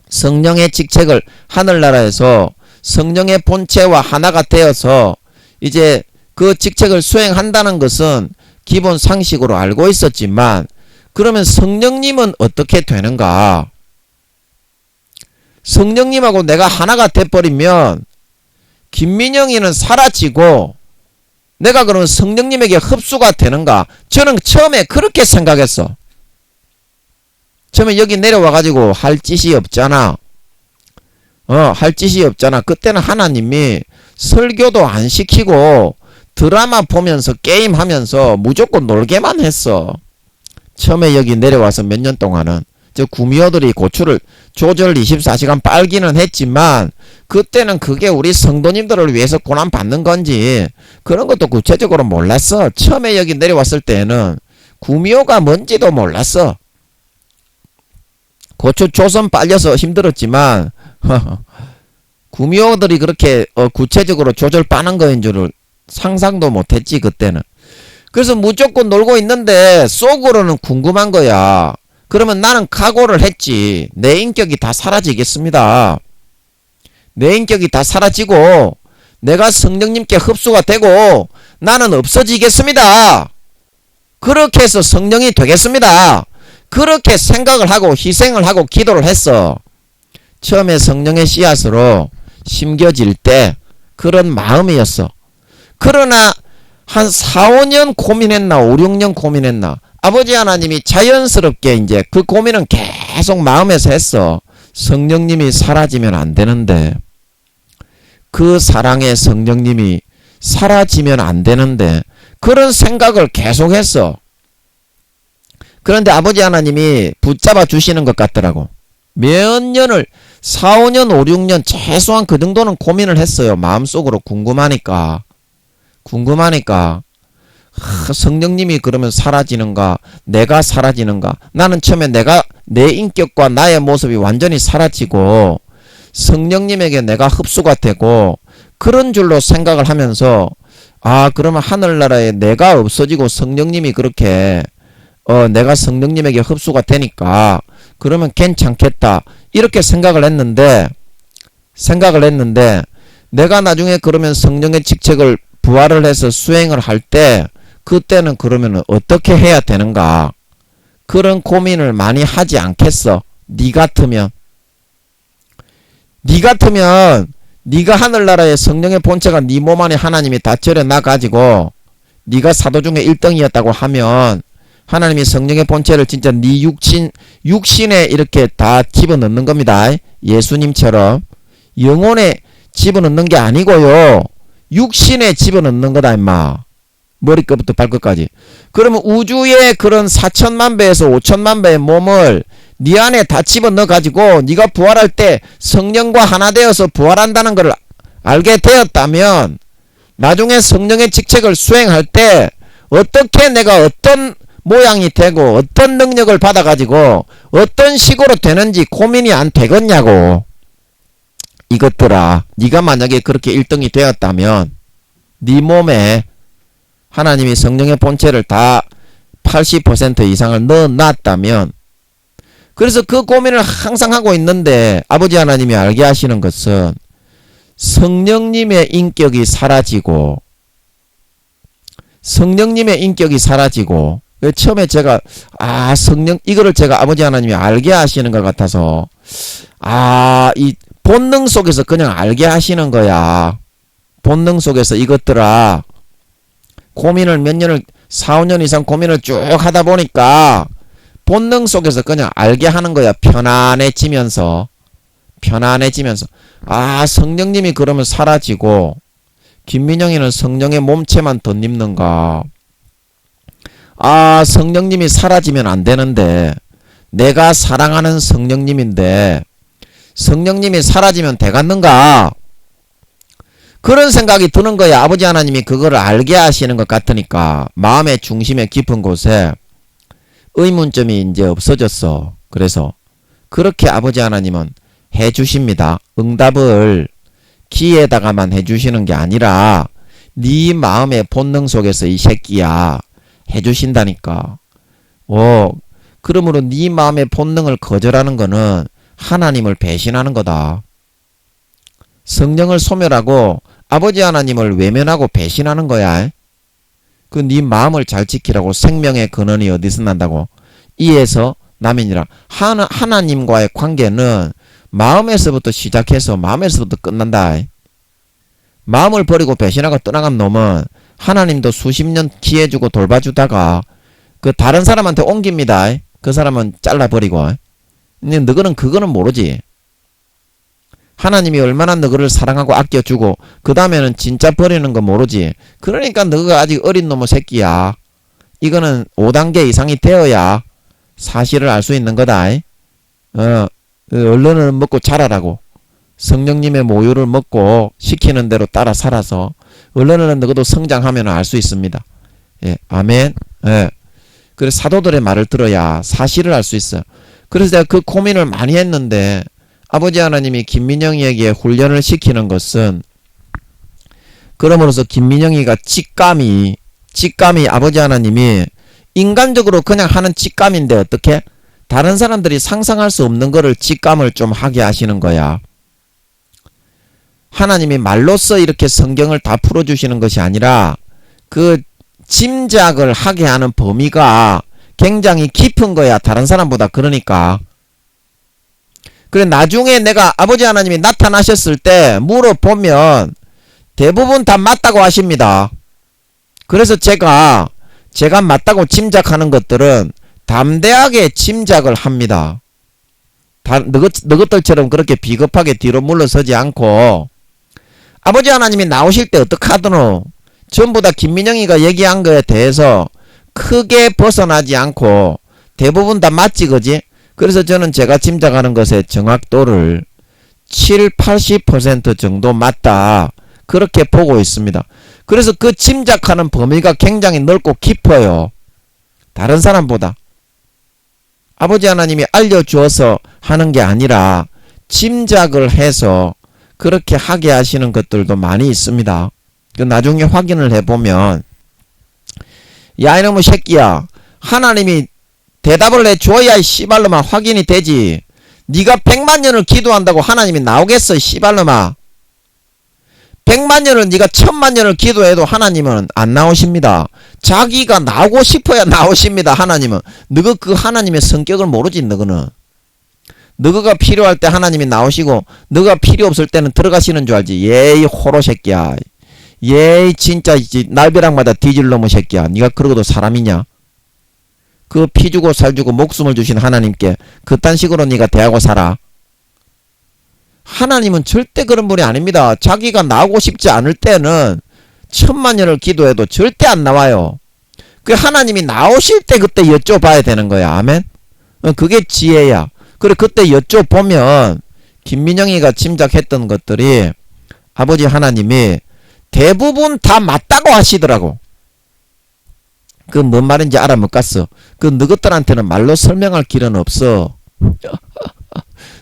성령의 직책을 하늘나라에서 성령의 본체와 하나가 되어서 이제 그 직책을 수행한다는 것은 기본 상식으로 알고 있었지만, 그러면 성령님은 어떻게 되는가? 성령님하고 내가 하나가 돼버리면 김민영이는 사라지고 내가 그러면 성령님에게 흡수가 되는가? 저는 처음에 그렇게 생각했어. 처음에 여기 내려와가지고 할 짓이 없잖아. 할 짓이 없잖아. 그때는 하나님이 설교도 안 시키고 드라마 보면서 게임하면서 무조건 놀게만 했어. 처음에 여기 내려와서 몇 년 동안은 저 구미호들이 고추를 조절 24시간 빨기는 했지만, 그때는 그게 우리 성도님들을 위해서 고난 받는 건지 그런 것도 구체적으로 몰랐어. 처음에 여기 내려왔을 때는 구미호가 뭔지도 몰랐어. 고추 조선 빨려서 힘들었지만 구미호들이 그렇게 구체적으로 조절 빠는 거인 줄을 상상도 못했지 그때는. 그래서 무조건 놀고 있는데 속으로는 궁금한 거야. 그러면 나는 각오를 했지. 내 인격이 다 사라지겠습니다. 내 인격이 다 사라지고 내가 성령님께 흡수가 되고 나는 없어지겠습니다. 그렇게 해서 성령이 되겠습니다. 그렇게 생각을 하고 희생을 하고 기도를 했어. 처음에 성령의 씨앗으로 심겨질 때 그런 마음이었어. 그러나 한 4, 5년 고민했나 5, 6년 고민했나, 아버지 하나님이 자연스럽게 이제 그 고민은 계속 마음에서 했어. 성령님이 사라지면 안 되는데, 그 사랑의 성령님이 사라지면 안 되는데, 그런 생각을 계속 했어. 그런데 아버지 하나님이 붙잡아 주시는 것 같더라고. 몇 년을 4, 5년 5, 6년 최소한 그 정도는 고민을 했어요. 마음속으로 궁금하니까 성령님이 그러면 사라지는가, 내가 사라지는가. 나는 처음에 내 인격과 나의 모습이 완전히 사라지고 성령님에게 내가 흡수가 되고 그런 줄로 생각을 하면서, 그러면 하늘나라에 내가 없어지고 성령님이 그렇게 내가 성령님에게 흡수가 되니까 그러면 괜찮겠다, 이렇게 생각을 했는데 내가 나중에 그러면 성령의 직책을 부활을 해서 수행을 할 때 그때는 그러면 어떻게 해야 되는가, 그런 고민을 많이 하지 않겠어. 네 같으면 네가 하늘나라의 성령의 본체가 네 몸 안에 하나님이 다 절여놔 가지고 네가 사도 중에 1등이었다고 하면 하나님이 성령의 본체를 진짜 네 육신에 이렇게 다 집어넣는 겁니다. 예수님처럼 영혼에 집어넣는 게 아니고요, 육신에 집어넣는 거다 임마. 머리끝부터 발끝까지. 그러면 우주의 그런 4천만 배에서 5천만 배의 몸을 네 안에 다 집어넣어 가지고 네가 부활할 때 성령과 하나 되어서 부활한다는 걸 알게 되었다면, 나중에 성령의 직책을 수행할 때 어떻게 내가 어떤 모양이 되고 어떤 능력을 받아 가지고 어떤 식으로 되는지 고민이 안 되겠냐고. 이것들아, 네가 만약에 그렇게 1등이 되었다면 네 몸에 하나님이 성령의 본체를 다 80% 이상을 넣어놨다면, 그래서 그 고민을 항상 하고 있는데 아버지 하나님이 알게 하시는 것은 성령님의 인격이 사라지고 처음에 제가 이거를 제가 아버지 하나님이 알게 하시는 것 같아서 이 본능 속에서 그냥 알게 하시는 거야. 본능 속에서 이것들아, 고민을 몇 년을 4, 5년 이상 고민을 쭉 하다 보니까 본능 속에서 그냥 알게 하는 거야. 편안해지면서 성령님이 그러면 사라지고 김민영이는 성령의 몸체만 덧입는가. 성령님이 사라지면 안 되는데 내가 사랑하는 성령님인데 성령님이 사라지면 되겠는가. 그런 생각이 드는 거야. 아버지 하나님이 그거를 알게 하시는 것 같으니까 마음의 중심의 깊은 곳에 의문점이 이제 없어졌어. 그래서 그렇게 아버지 하나님은 해주십니다. 응답을 기에다가만 해주시는 게 아니라 네 마음의 본능 속에서 이 새끼야 해주신다니까. 그러므로 네 마음의 본능을 거절하는 거는 하나님을 배신하는 거다. 성령을 소멸하고 아버지 하나님을 외면하고 배신하는 거야. 그 네 마음을 잘 지키라고. 생명의 근원이 어디서 난다고? 이에서 남이니라. 하나님과의 관계는 마음에서부터 시작해서 마음에서부터 끝난다. 마음을 버리고 배신하고 떠나간 놈은 하나님도 수십 년 기회주고 돌봐주다가 그 다른 사람한테 옮깁니다. 그 사람은 잘라버리고. 근데 너희는 그거는 모르지. 하나님이 얼마나 너희를 사랑하고 아껴주고 그 다음에는 진짜 버리는 거 모르지. 그러니까 너희가 아직 어린 놈의 새끼야. 이거는 5단계 이상이 되어야 사실을 알 수 있는 거다. 얼른은 먹고 자라라고. 성령님의 모유를 먹고 시키는 대로 따라 살아서 얼른은 너희도 성장하면 알 수 있습니다. 예, 아멘. 예. 그래서 사도들의 말을 들어야 사실을 알 수 있어요. 그래서 내가 그 고민을 많이 했는데 아버지 하나님이 김민영이에게 훈련을 시키는 것은 그러므로서 김민영이가 직감이 아버지 하나님이 인간적으로 그냥 하는 직감인데 어떻게? 다른 사람들이 상상할 수 없는 거를 직감을 좀 하게 하시는 거야. 하나님이 말로써 이렇게 성경을 다 풀어주시는 것이 아니라 그 짐작을 하게 하는 범위가 굉장히 깊은 거야. 다른 사람보다. 그러니까 그래 나중에 내가 아버지 하나님이 나타나셨을 때 물어보면 대부분 다 맞다고 하십니다. 그래서 제가 맞다고 짐작하는 것들은 담대하게 짐작을 합니다. 너희들처럼 그렇게 비겁하게 뒤로 물러서지 않고 아버지 하나님이 나오실 때 어떻게 하더노? 전부 다 김민영이가 얘기한 거에 대해서 크게 벗어나지 않고 대부분 다 맞지 그지? 그래서 저는 제가 짐작하는 것의 정확도를 70-80% 정도 맞다 그렇게 보고 있습니다. 그래서 그 짐작하는 범위가 굉장히 넓고 깊어요. 다른 사람보다. 아버지 하나님이 알려주어서 하는 게 아니라 짐작을 해서 그렇게 하게 하시는 것들도 많이 있습니다. 그 나중에 확인을 해보면 야 이놈의 새끼야 하나님이 대답을 해줘야 이 씨발놈아 확인이 되지. 네가 100만 년을 기도한다고 하나님이 나오겠어 씨발놈아. 100만 년을 네가 1000만 년을 기도해도 하나님은 안 나오십니다. 자기가 나오고 싶어야 나오십니다. 하나님은. 너가 그 하나님의 성격을 모르지. 너는 너가 필요할 때 하나님이 나오시고 너가 필요 없을 때는 들어가시는 줄 알지. 예이 호로 새끼야. 예이 진짜 날벼락마다 뒤질 놈의 새끼야. 네가 그러고도 사람이냐? 그 피 주고 살 주고 목숨을 주신 하나님께 그딴 식으로 네가 대하고 살아. 하나님은 절대 그런 분이 아닙니다. 자기가 나오고 싶지 않을 때는 1000만 년을 기도해도 절대 안 나와요. 그 하나님이 나오실 때 그때 여쭤봐야 되는 거야. 아멘. 그게 지혜야. 그래 그때 여쭤보면 김민영이가 짐작했던 것들이 아버지 하나님이 대부분 다 맞다고 하시더라고. 그 뭔 말인지 알아 못 갔어. 그 너희들한테는 말로 설명할 길은 없어.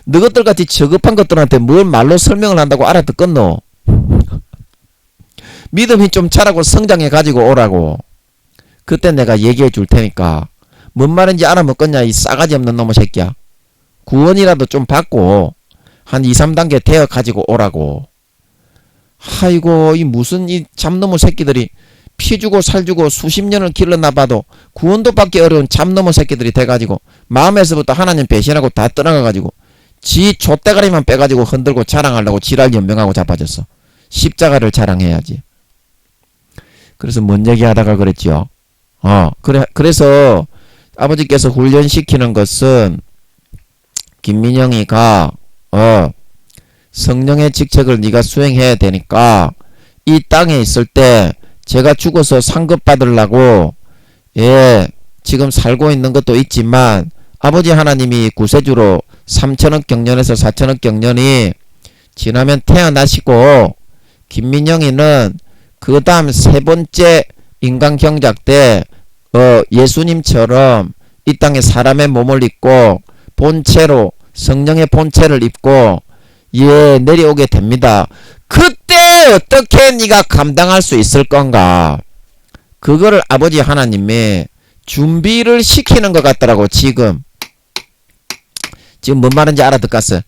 너희들 같이 저급한 것들한테 뭘 말로 설명을 한다고 알아듣겠노? 믿음이 좀 자라고 성장해 가지고 오라고. 그때 내가 얘기해 줄 테니까 뭔 말인지 알아 먹겠냐 이 싸가지 없는 놈의 새끼야. 구원이라도 좀 받고 한 2-3단계 되어 가지고 오라고. 아이고 이 무슨 이 잡놈의 새끼들이 피 주고 살 주고 수십 년을 길러나봐도 구원도 받기 어려운 잡놈의 새끼들이 돼가지고 마음에서부터 하나님 배신하고 다 떠나가가지고 지 좆대가리만 빼가지고 흔들고 자랑하려고 지랄 연명하고 자빠졌어. 십자가를 자랑해야지. 그래서 뭔 얘기하다가 그랬지요. 그래서 아버지께서 훈련시키는 것은 김민영이가 성령의 직책을 네가 수행해야 되니까 이 땅에 있을 때 제가 죽어서 상급 받으려고 지금 살고 있는 것도 있지만 아버지 하나님이 구세주로 3천억 경년에서 4천억 경년이 지나면 태어나시고 김민영이는 그 다음 세 번째 인간경작 때 예수님처럼 이 땅에 사람의 몸을 입고 본체로 성령의 본체를 입고 내려오게 됩니다. 그때 어떻게 네가 감당할 수 있을 건가? 그거를 아버지 하나님이 준비를 시키는 것 같더라고. 지금 뭔 말인지 알아듣겠어?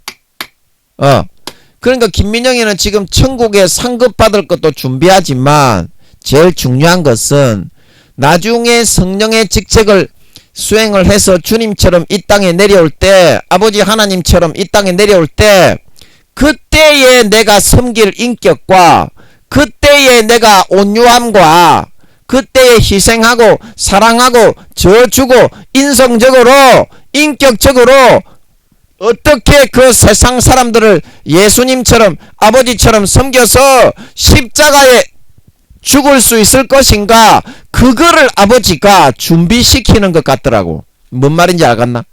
그러니까 김민영이는 지금 천국에 상급 받을 것도 준비하지만 제일 중요한 것은 나중에 성령의 직책을 수행을 해서 주님처럼 이 땅에 내려올 때, 아버지 하나님처럼 이 땅에 내려올 때, 그때에 내가 섬길 인격과 그때에 내가 온유함과 그때에 희생하고 사랑하고 져주고 인성적으로 인격적으로 어떻게 그 세상 사람들을 예수님처럼 아버지처럼 섬겨서 십자가에 죽을 수 있을 것인가? 그거를 아버지가 준비시키는 것 같더라고. 뭔 말인지 알겠나?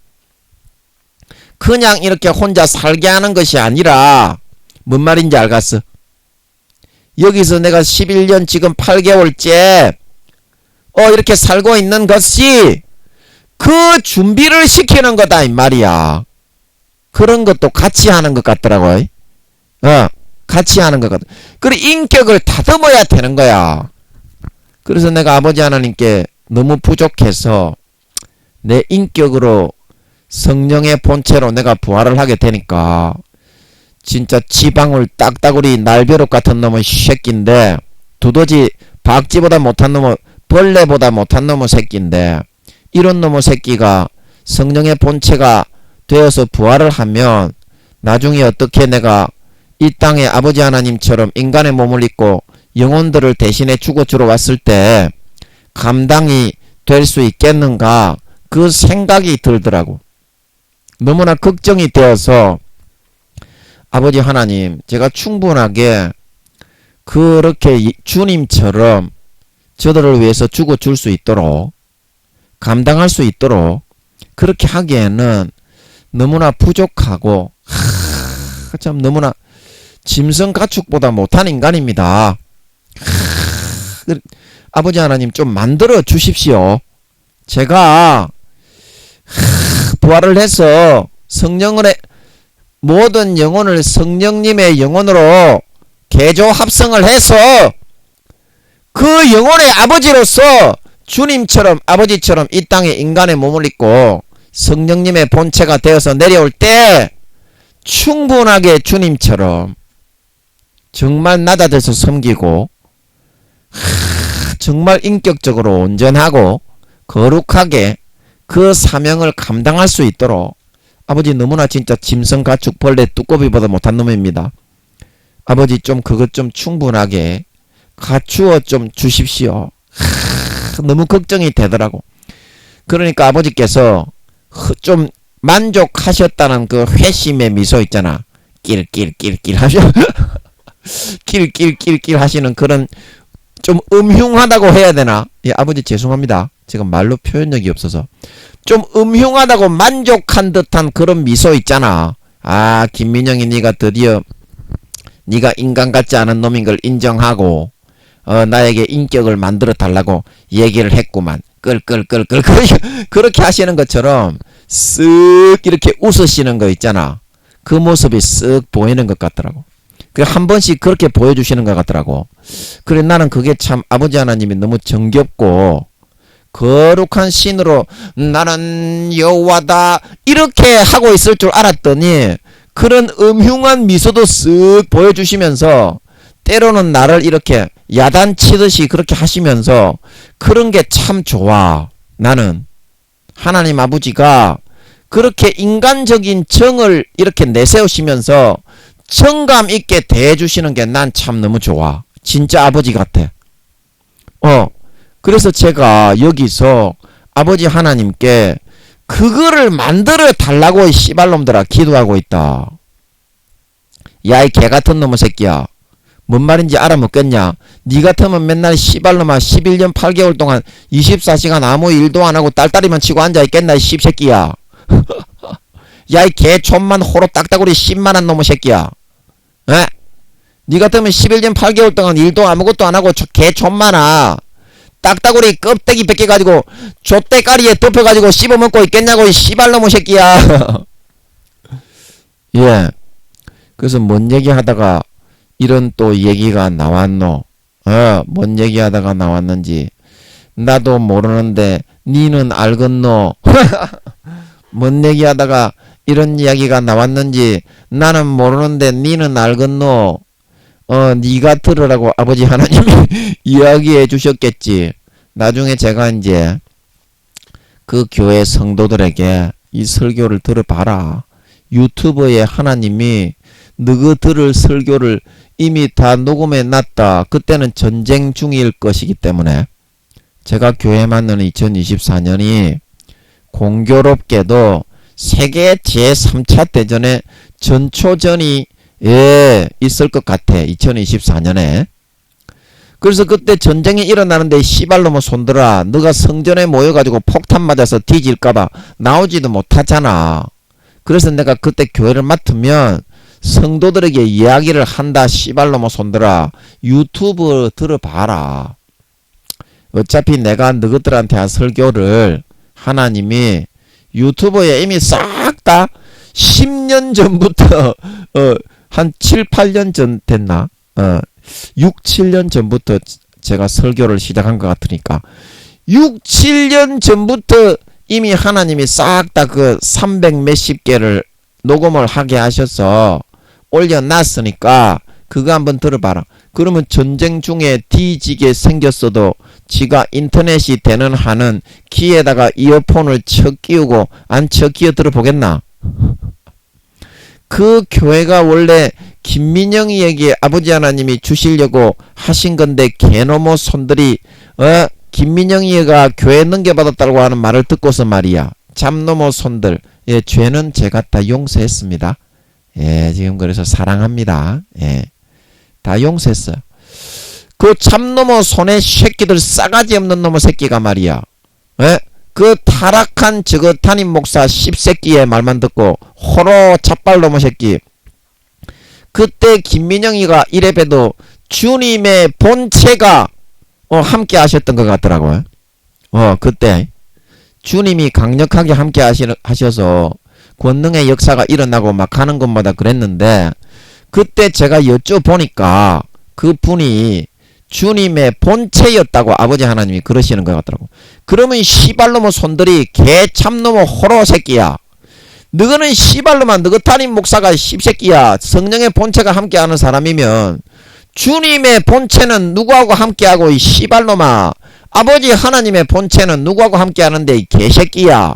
그냥 이렇게 혼자 살게 하는 것이 아니라 뭔 말인지 알겠어? 여기서 내가 11년 지금 8개월째 이렇게 살고 있는 것이 그 준비를 시키는 거다 이 말이야. 그런 것도 같이 하는 것 같더라고. 같이 하는 것 같아. 그리고 인격을 다듬어야 되는 거야. 그래서 내가 아버지 하나님께 너무 부족해서 내 인격으로 성령의 본체로 내가 부활을 하게 되니까 진짜 지방울 딱따구리 날벼룩 같은 놈의 새끼인데 두더지 박쥐보다 못한 놈의 벌레보다 못한 놈의 새끼인데 이런 놈의 새끼가 성령의 본체가 되어서 부활을 하면 나중에 어떻게 내가 이 땅에 아버지 하나님처럼 인간의 몸을 입고 영혼들을 대신해 죽어주러 왔을 때 감당이 될 수 있겠는가 그 생각이 들더라고. 너무나 걱정이 되어서 아버지 하나님 제가 충분하게 그렇게 주님처럼 저들을 위해서 죽어줄 수 있도록 감당할 수 있도록 그렇게 하기에는 너무나 부족하고 참 너무나 짐승 가축보다 못한 인간입니다. 아버지 하나님 좀 만들어 주십시오. 제가 부활을 해서 성령의 모든 영혼을 성령님의 영혼으로 개조 합성을 해서 그 영혼의 아버지로서 주님처럼 아버지처럼 이 땅에 인간의 몸을 입고 성령님의 본체가 되어서 내려올 때 충분하게 주님처럼 정말 낮아져서 섬기고 정말 인격적으로 온전하고 거룩하게 그 사명을 감당할 수 있도록 아버지 너무나 진짜 짐승 가축 벌레 뚜꺼비보다 못한 놈입니다. 아버지 좀 그것 좀 충분하게 갖추어 좀 주십시오. 너무 걱정이 되더라고. 그러니까 아버지께서 좀 만족하셨다는 그 회심의 미소 있잖아. 낄낄낄낄 하셔. 낄낄낄낄 하시는 그런 좀 음흉하다고 해야 되나? 예, 아버지 죄송합니다. 제가 말로 표현력이 없어서 좀 음흉하다고 만족한 듯한 그런 미소 있잖아. 아, 김민영이 네가 드디어 네가 인간 같지 않은 놈인 걸 인정하고 나에게 인격을 만들어 달라고 얘기를 했구만. 끌끌끌끌 그렇게 하시는 것처럼 쓱 이렇게 웃으시는 거 있잖아. 그 모습이 쓱 보이는 것 같더라고. 한 번씩 그렇게 보여주시는 것 같더라고. 그래 나는 그게 참 아버지 하나님이 너무 정겹고 거룩한 신으로 나는 여호와다 이렇게 하고 있을 줄 알았더니 그런 음흉한 미소도 쓱 보여주시면서 때로는 나를 이렇게 야단치듯이 그렇게 하시면서 그런 게 참 좋아. 나는 하나님 아버지가 그렇게 인간적인 정을 이렇게 내세우시면서 정감 있게 대해주시는 게 난 참 너무 좋아. 진짜 아버지 같아. 그래서 제가 여기서 아버지 하나님께 그거를 만들어 달라고 이 씨발놈들아 기도하고 있다. 야, 이 개같은 놈의 새끼야. 뭔 말인지 알아먹겠냐? 니 같으면 맨날 씨발놈아 11년 8개월 동안 24시간 아무 일도 안 하고 딸딸이만 치고 앉아있겠나 이 씹새끼야. 야, 이 개촌만 호로 딱따구리 10만한 놈의 새끼야. 에? 니 같으면 11년 8개월 동안 일도 아무것도 안하고 개 존마나 딱따구리 껍데기 벗겨가지고 족대가리에 덮여가지고 씹어먹고 있겠냐고 이 씨발놈의 새끼야. 예. 그래서 뭔 얘기하다가 이런 또 얘기가 나왔노. 뭔 얘기하다가 나왔는지 나도 모르는데 니는 알겠노. 뭔 얘기하다가 이런 이야기가 나왔는지 나는 모르는데 니는 알겠노. 니가 들으라고 아버지 하나님이 이야기해 주셨겠지. 나중에 제가 이제 그 교회 성도들에게 이 설교를 들어봐라. 유튜브에 하나님이 너희 들을 설교를 이미 다 녹음해 놨다. 그때는 전쟁 중일 것이기 때문에 제가 교회 만나는 2024년이 공교롭게도 세계 제3차 대전의 전초전이 있을 것 같아. 2024년에. 그래서 그때 전쟁이 일어나는데 씨발놈의 손들아 너가 성전에 모여가지고 폭탄 맞아서 뒤질까봐 나오지도 못하잖아. 그래서 내가 그때 교회를 맡으면 성도들에게 이야기를 한다. 씨발놈의 손들아 유튜브 들어봐라. 어차피 내가 너희들한테 한 설교를 하나님이 유튜브에 이미 싹 다 10년 전부터 한 7, 8년 전 됐나? 6, 7년 전부터 제가 설교를 시작한 것 같으니까 6, 7년 전부터 이미 하나님이 싹 다 그 300 몇십 개를 녹음을 하게 하셔서 올려놨으니까 그거 한번 들어봐라. 그러면 전쟁 중에 뒤지게 생겼어도 지가 인터넷이 되는 한은 귀에다가 이어폰을 쳐 끼우고 안 쳐 끼어 들어보겠나? 그 교회가 원래 김민영이에게 아버지 하나님이 주시려고 하신 건데 개노모 손들이 김민영이가 교회 넘겨받았다고 하는 말을 듣고서 말이야. 잡노모 손들 죄는 제가 다 용서했습니다. 지금 그래서 사랑합니다. 다 용서했어요. 그 참놈의 손의 새끼들 싸가지 없는 놈의 새끼가 말이야. 그 타락한 저거 담임 목사 10새끼의 말만 듣고 호로 잡발놈의 새끼. 그때 김민영이가 이래봬도 주님의 본체가 함께 하셨던 것 같더라고요. 그때 주님이 강력하게 함께 하셔서 권능의 역사가 일어나고 막 하는 것마다 그랬는데 그때 제가 여쭤보니까 그 분이 주님의 본체였다고 아버지 하나님이 그러시는 것 같더라고. 그러면 씨발놈의 손들이 개참놈의 호로 새끼야. 너는 씨발놈아 너그 담임 목사가 씹새끼야. 성령의 본체가 함께하는 사람이면 주님의 본체는 누구하고 함께하고 이 씨발놈아. 아버지 하나님의 본체는 누구하고 함께하는데 이 개새끼야.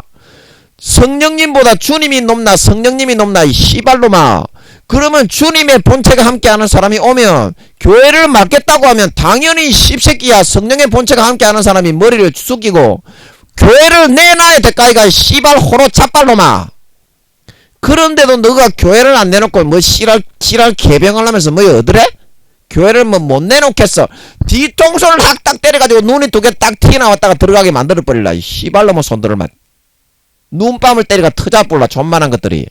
성령님보다 주님이 높나 성령님이 높나 이 씨발놈아. 그러면 주님의 본체가 함께하는 사람이 오면 교회를 맡겠다고 하면 당연히 씹새끼야. 성령의 본체가 함께하는 사람이 머리를 숙이고 교회를 내놔야 될까이가 씨발 호로 찹발놈아. 그런데도 너가 교회를 안 내놓고 뭐 씨랄 개병을 하면서 뭐 어드래? 교회를 뭐 못 내놓겠어. 뒤통수를 확딱 때려가지고 눈이 두 개 딱 튀어나왔다가 들어가게 만들어버릴라. 이 씨발놈의 손들을 막 눈밤을 때리가 터져볼라. 존만한 것들이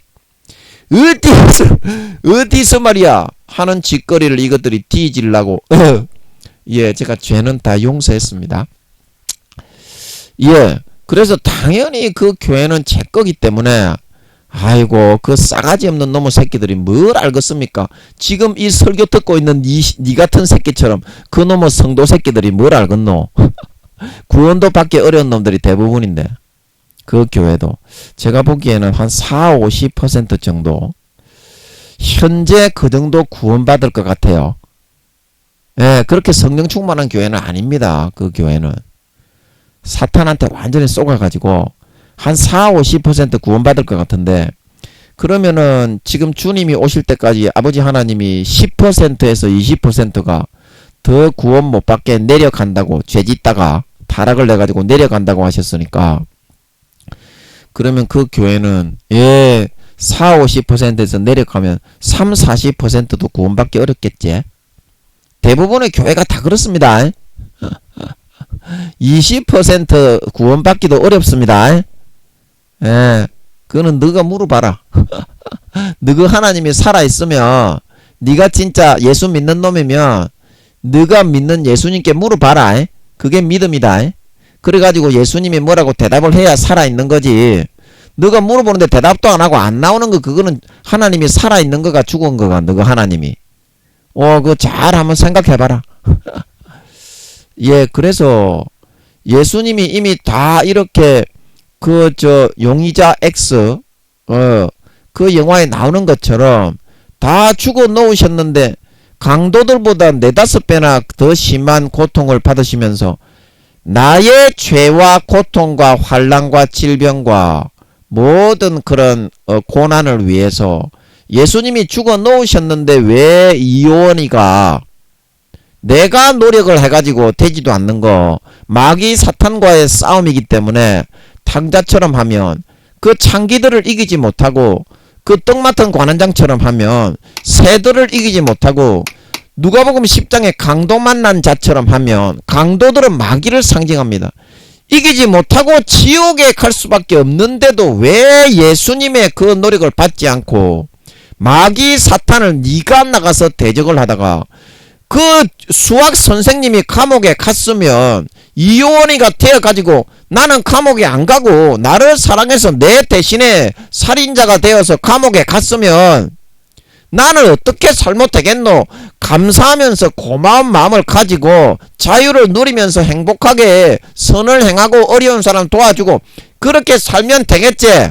어디서 말이야 하는 짓거리를 이것들이 뒤질라고. 제가 죄는 다 용서했습니다. 그래서 당연히 그 교회는 제 거기 때문에 아이고 그 싸가지 없는 놈의 새끼들이 뭘 알겠습니까? 지금 이 설교 듣고 있는 니 같은 새끼처럼 그 놈의 성도 새끼들이 뭘 알겠노? 구원도 받기 어려운 놈들이 대부분인데 그 교회도 제가 보기에는 한 40~50% 정도 현재 그 정도 구원받을 것 같아요. 그렇게 성령 충만한 교회는 아닙니다. 그 교회는 사탄한테 완전히 쏘가가지고 한 40~50% 구원받을 것 같은데 그러면은 지금 주님이 오실 때까지 아버지 하나님이 10%에서 20%가 더 구원 못 받게 내려간다고 죄 짓다가 타락을 내가지고 내려간다고 하셨으니까 그러면 그 교회는 40~50%에서 내려가면 30~40%도 구원받기 어렵겠지. 대부분의 교회가 다 그렇습니다. 20% 구원받기도 어렵습니다. 그거는 너가 물어봐라. 너가 하나님이 살아있으면 네가 진짜 예수 믿는 놈이면 네가 믿는 예수님께 물어봐라. 그게 믿음이다. 그래가지고 예수님이 뭐라고 대답을 해야 살아있는 거지. 너가 물어보는데 대답도 안 하고 안 나오는 거, 그거는 하나님이 살아있는 거가 죽은 거가, 너가 하나님이. 그거 잘 한번 생각해봐라. 예, 그래서 예수님이 이미 다 이렇게 용의자 X, 그 영화에 나오는 것처럼 다 죽어 놓으셨는데 강도들보다 4-5배나 더 심한 고통을 받으시면서 나의 죄와 고통과 환난과 질병과 모든 그런 고난을 위해서 예수님이 죽어 놓으셨는데 왜 이요원이가 내가 노력을 해가지고 되지도 않는 거, 마귀 사탄과의 싸움이기 때문에 탕자처럼 하면 그 창기들을 이기지 못하고, 그 떡 맡은 관원장처럼 하면 새들을 이기지 못하고, 누가복음 10장에 강도 만난 자처럼 하면 강도들은 마귀를 상징합니다. 이기지 못하고 지옥에 갈 수밖에 없는데도 왜 예수님의 그 노력을 받지 않고 마귀 사탄을 네가 나가서 대적을 하다가, 그 수학 선생님이 감옥에 갔으면 이요원이가 되어가지고 나는 감옥에 안 가고 나를 사랑해서 내 대신에 살인자가 되어서 감옥에 갔으면 나는 어떻게 살못 되겠노? 감사하면서 고마운 마음을 가지고 자유를 누리면서 행복하게 선을 행하고 어려운 사람 도와주고 그렇게 살면 되겠지.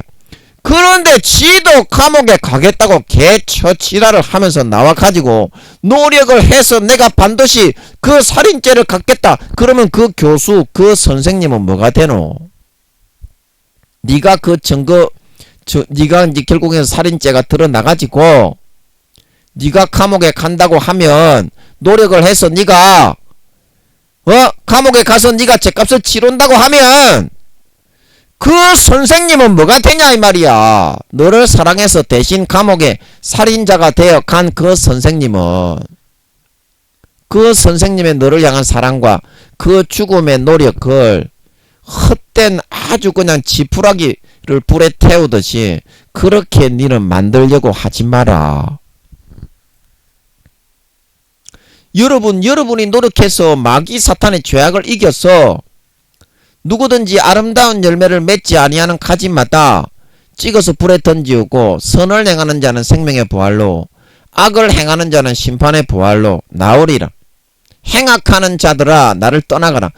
그런데 지도 감옥에 가겠다고 개처치라를 하면서 나와가지고 노력을 해서 내가 반드시 그 살인죄를 갚겠다. 그러면 그 교수, 그 선생님은 뭐가 되노? 네가 그 증거, 네가 이제 결국에는 살인죄가 드러나가지고 네가 감옥에 간다고 하면 노력을 해서 네가 감옥에 가서 네가 죄값을 치른다고 하면 그 선생님은 뭐가 되냐 이 말이야. 너를 사랑해서 대신 감옥에 살인자가 되어 간 그 선생님은, 그 선생님의 너를 향한 사랑과 그 죽음의 노력을 헛된 아주 그냥 지푸라기를 불에 태우듯이 그렇게 니는 만들려고 하지 마라. 여러분이 노력해서 마귀 사탄의 죄악을 이겨서 누구든지 아름다운 열매를 맺지 아니하는 가지마다 찍어서 불에 던지우고 선을 행하는 자는 생명의 부활로 악을 행하는 자는 심판의 부활로 나오리라. 행악하는 자들아 나를 떠나가라.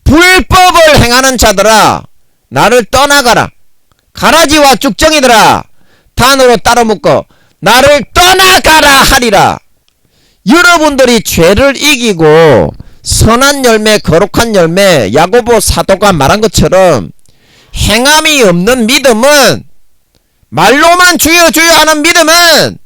불법을 행하는 자들아 나를 떠나가라. 가라지와 쭉정이들아 단으로 따로 묶어 나를 떠나가라 하리라. 여러분들이 죄를 이기고 선한 열매, 거룩한 열매, 야고보 사도가 말한 것처럼 행함이 없는 믿음은, 말로만 주여 주여 하는 믿음은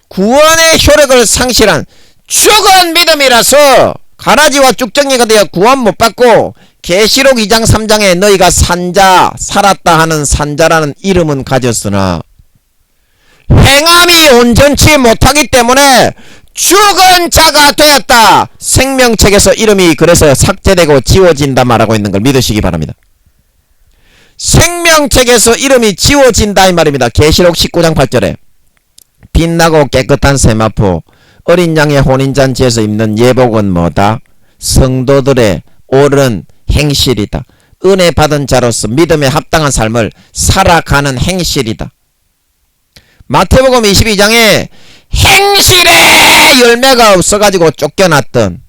구원의 효력을 상실한 죽은 믿음이라서 가라지와 쭉정이가 되어 구원 못 받고 계시록 2장 3장에 너희가 산자, 살았다 하는 산자라는 이름은 가졌으나 행함이 온전치 못하기 때문에 죽은 자가 되었다. 생명책에서 이름이 그래서 삭제되고 지워진다 말하고 있는 걸 믿으시기 바랍니다. 생명책에서 이름이 지워진다 이 말입니다. 계시록 19장 8절에 빛나고 깨끗한 세마포 어린 양의 혼인잔치에서 입는 예복은 뭐다? 성도들의 옳은 행실이다. 은혜 받은 자로서 믿음에 합당한 삶을 살아가는 행실이다. 마태복음 22장에 행실의 열매가 없어가지고 쫓겨났던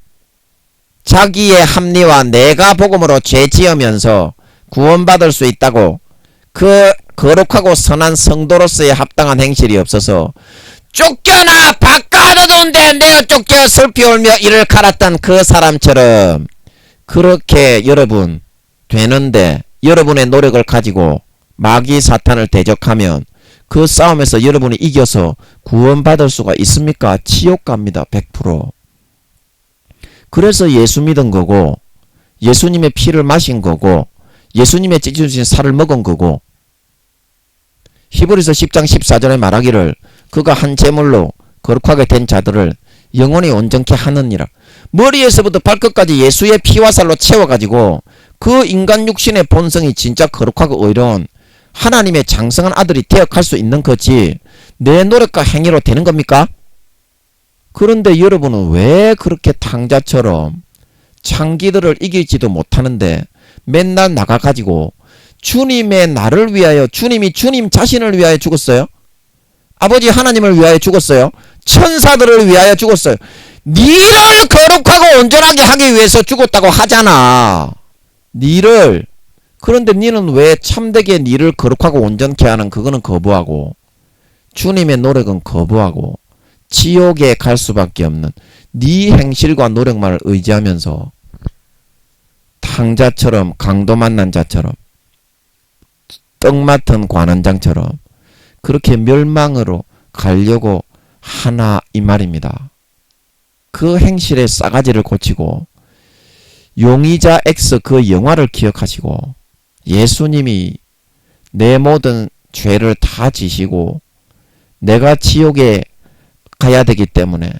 자기의 합리와 내가 복음으로 죄 지으면서 구원받을 수 있다고 그 거룩하고 선한 성도로서의 합당한 행실이 없어서 쫓겨나 바꿔두던데 내어 쫓겨 슬피 울며 이를 갈았던 그 사람처럼 그렇게 여러분 되는데, 여러분의 노력을 가지고 마귀 사탄을 대적하면 그 싸움에서 여러분이 이겨서 구원받을 수가 있습니까? 지옥 갑니다. 100%. 그래서 예수 믿은 거고 예수님의 피를 마신 거고 예수님의 찢어주신 살을 먹은 거고, 히브리서 10장 14절에 말하기를 그가 한 제물로 거룩하게 된 자들을 영원히 온전케 하느니라. 머리에서부터 발끝까지 예수의 피와 살로 채워가지고 그 인간 육신의 본성이 진짜 거룩하고 의로운 하나님의 장성한 아들이 되어갈 수 있는 거지 내 노력과 행위로 되는 겁니까? 그런데 여러분은 왜 그렇게 탕자처럼 창기들을 이기지도 못하는데 맨날 나가가지고 주님의 나를 위하여, 주님이 주님 자신을 위하여 죽었어요? 아버지 하나님을 위하여 죽었어요? 천사들을 위하여 죽었어요? 니를 거룩하고 온전하게 하기 위해서 죽었다고 하잖아. 니를. 그런데 니는 왜 참되게 니를 거룩하고 온전케 하는 그거는 거부하고, 주님의 노력은 거부하고 지옥에 갈 수밖에 없는 네 행실과 노력만을 의지하면서 탕자처럼, 강도 만난 자처럼, 떡 맡은 관원장처럼 그렇게 멸망으로 가려고 하나 이 말입니다. 그 행실의 싸가지를 고치고 용의자 X 그 영화를 기억하시고, 예수님이 내 모든 죄를 다 지시고 내가 지옥에 가야 되기 때문에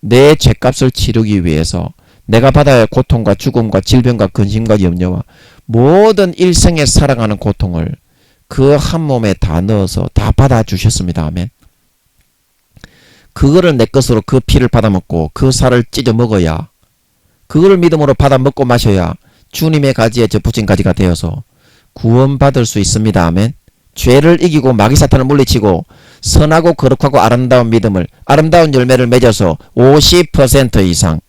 내 죄값을 치르기 위해서 내가 받아야 할 고통과 죽음과 질병과 근심과 염려와 모든 일생에 살아가는 고통을 그 한 몸에 다 넣어서 다 받아주셨습니다. 아멘. 그거를 내 것으로 그 피를 받아먹고 그 살을 찢어 먹어야, 그거를 믿음으로 받아먹고 마셔야 주님의 가지에 접붙인 가지가 되어서 구원받을 수 있습니다. 아멘. 죄를 이기고 마귀 사탄을 물리치고 선하고 거룩하고 아름다운 믿음을, 아름다운 열매를 맺어서 50% 이상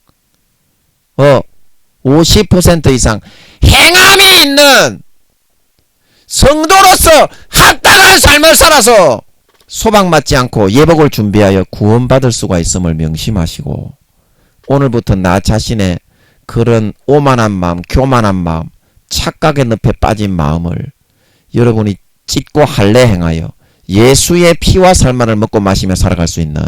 50% 이상 행함이 있는 성도로서 합당한 삶을 살아서 소방받지 않고 예복을 준비하여 구원받을 수가 있음을 명심하시고, 오늘부터 나 자신의 그런 오만한 마음, 교만한 마음, 착각의 늪에 빠진 마음을 여러분이 찢고 할례 행하여 예수의 피와 살만을 먹고 마시며 살아갈 수 있는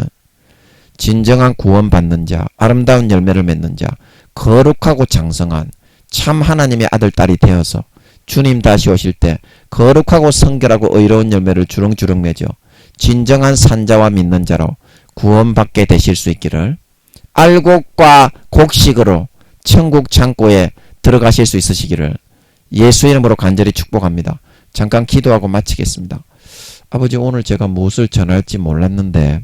진정한 구원받는 자, 아름다운 열매를 맺는 자, 거룩하고 장성한 참 하나님의 아들, 딸이 되어서 주님 다시 오실 때 거룩하고 성결하고 의로운 열매를 주렁주렁 맺어 진정한 산자와 믿는 자로 구원받게 되실 수 있기를, 알곡과 곡식으로 천국 창고에 들어가실 수 있으시기를 예수 이름으로 간절히 축복합니다. 잠깐 기도하고 마치겠습니다. 아버지, 오늘 제가 무엇을 전할지 몰랐는데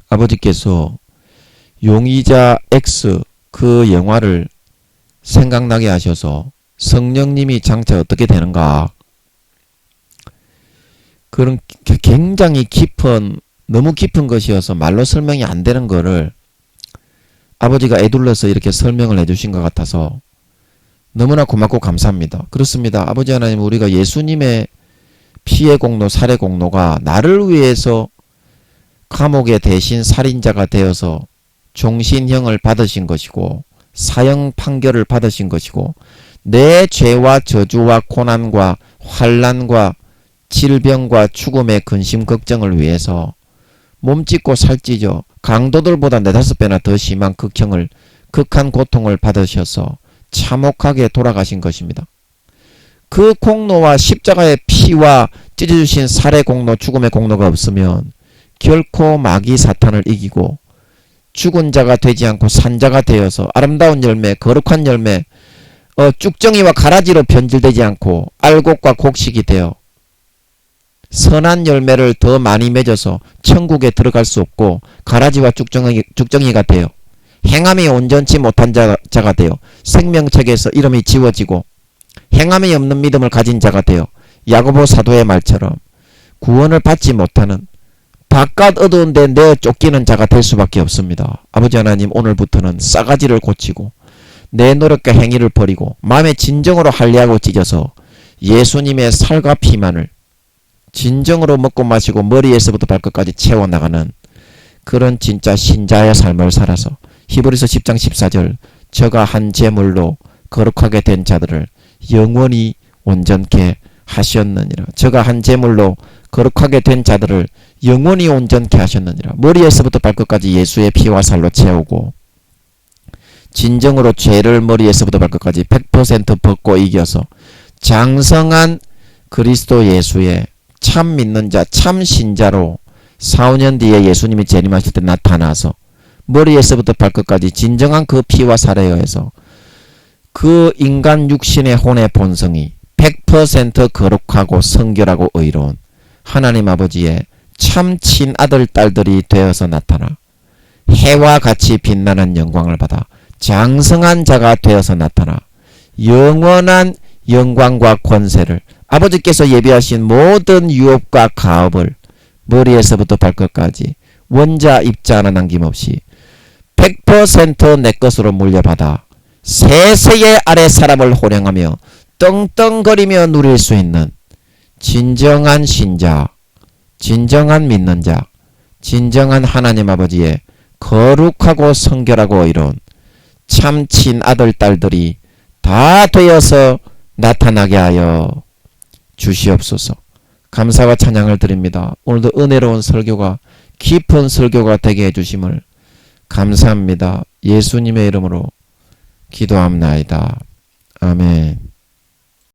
아버지께서 용의자 X 그 영화를 생각나게 하셔서 성령님이 장차 어떻게 되는가, 그런 굉장히 깊은, 너무 깊은 것이어서 말로 설명이 안 되는 거를 아버지가 애둘러서 이렇게 설명을 해주신 것 같아서 너무나 고맙고 감사합니다. 그렇습니다. 아버지 하나님, 우리가 예수님의 피의 공로, 살의 공로가 나를 위해서 감옥의 대신 살인자가 되어서 종신형을 받으신 것이고 사형 판결을 받으신 것이고, 내 죄와 저주와 고난과 환난과 질병과 죽음의 근심 걱정을 위해서 몸찢고 살찌죠 강도들보다 4-5배나 더 심한 극한 고통을 받으셔서 참혹하게 돌아가신 것입니다. 그 공로와 십자가의 피와 찢어주신 살의 공로, 죽음의 공로가 없으면 결코 마귀 사탄을 이기고 죽은 자가 되지 않고 산자가 되어서 아름다운 열매, 거룩한 열매, 쭉정이와 가라지로 변질되지 않고 알곡과 곡식이 되어 선한 열매를 더 많이 맺어서 천국에 들어갈 수 없고, 가라지와 쭉정이가 되어 행함이 온전치 못한 자가 되어 생명책에서 이름이 지워지고, 행함이 없는 믿음을 가진 자가 되어 야고보 사도의 말처럼 구원을 받지 못하는 바깥 어두운데 내 쫓기는 자가 될 수밖에 없습니다. 아버지 하나님, 오늘부터는 싸가지를 고치고 내 노력과 행위를 버리고 마음의 진정으로 할례하고 찢어서 예수님의 살과 피만을 진정으로 먹고 마시고 머리에서부터 발끝까지 채워나가는 그런 진짜 신자의 삶을 살아서 히브리서 10장 14절 저가 한 제물로 거룩하게 된 자들을 영원히 온전케 하셨느니라. 저가 한 제물로 거룩하게 된 자들을 영원히 온전케 하셨느니라. 머리에서부터 발끝까지 예수의 피와 살로 채우고 진정으로 죄를 머리에서부터 발끝까지 100% 벗고 이겨서 장성한 그리스도 예수의 참 믿는 자, 참 신자로 4-5년 뒤에 예수님이 재림하실 때 나타나서 머리에서부터 발끝까지 진정한 그 피와 살에 의해서 그 인간 육신의 혼의 본성이 100% 거룩하고 성결하고 의로운 하나님 아버지의 참 친아들 딸들이 되어서 나타나 해와 같이 빛나는 영광을 받아 장성한 자가 되어서 나타나 영원한 영광과 권세를 아버지께서 예비하신 모든 유업과 가업을 머리에서부터 발끝까지 원자 입자 하나 남김없이 100% 내 것으로 물려받아 세세의 아래 사람을 호령하며 떵떵거리며 누릴 수 있는 진정한 신자, 진정한 믿는 자, 진정한 하나님 아버지의 거룩하고 성결하고 의로운 참 친아들 딸들이 다 되어서 나타나게 하여 주시옵소서. 감사와 찬양을 드립니다. 오늘도 은혜로운 설교가 깊은 설교가 되게 해주심을 감사합니다. 예수님의 이름으로 기도합나이다. 아멘.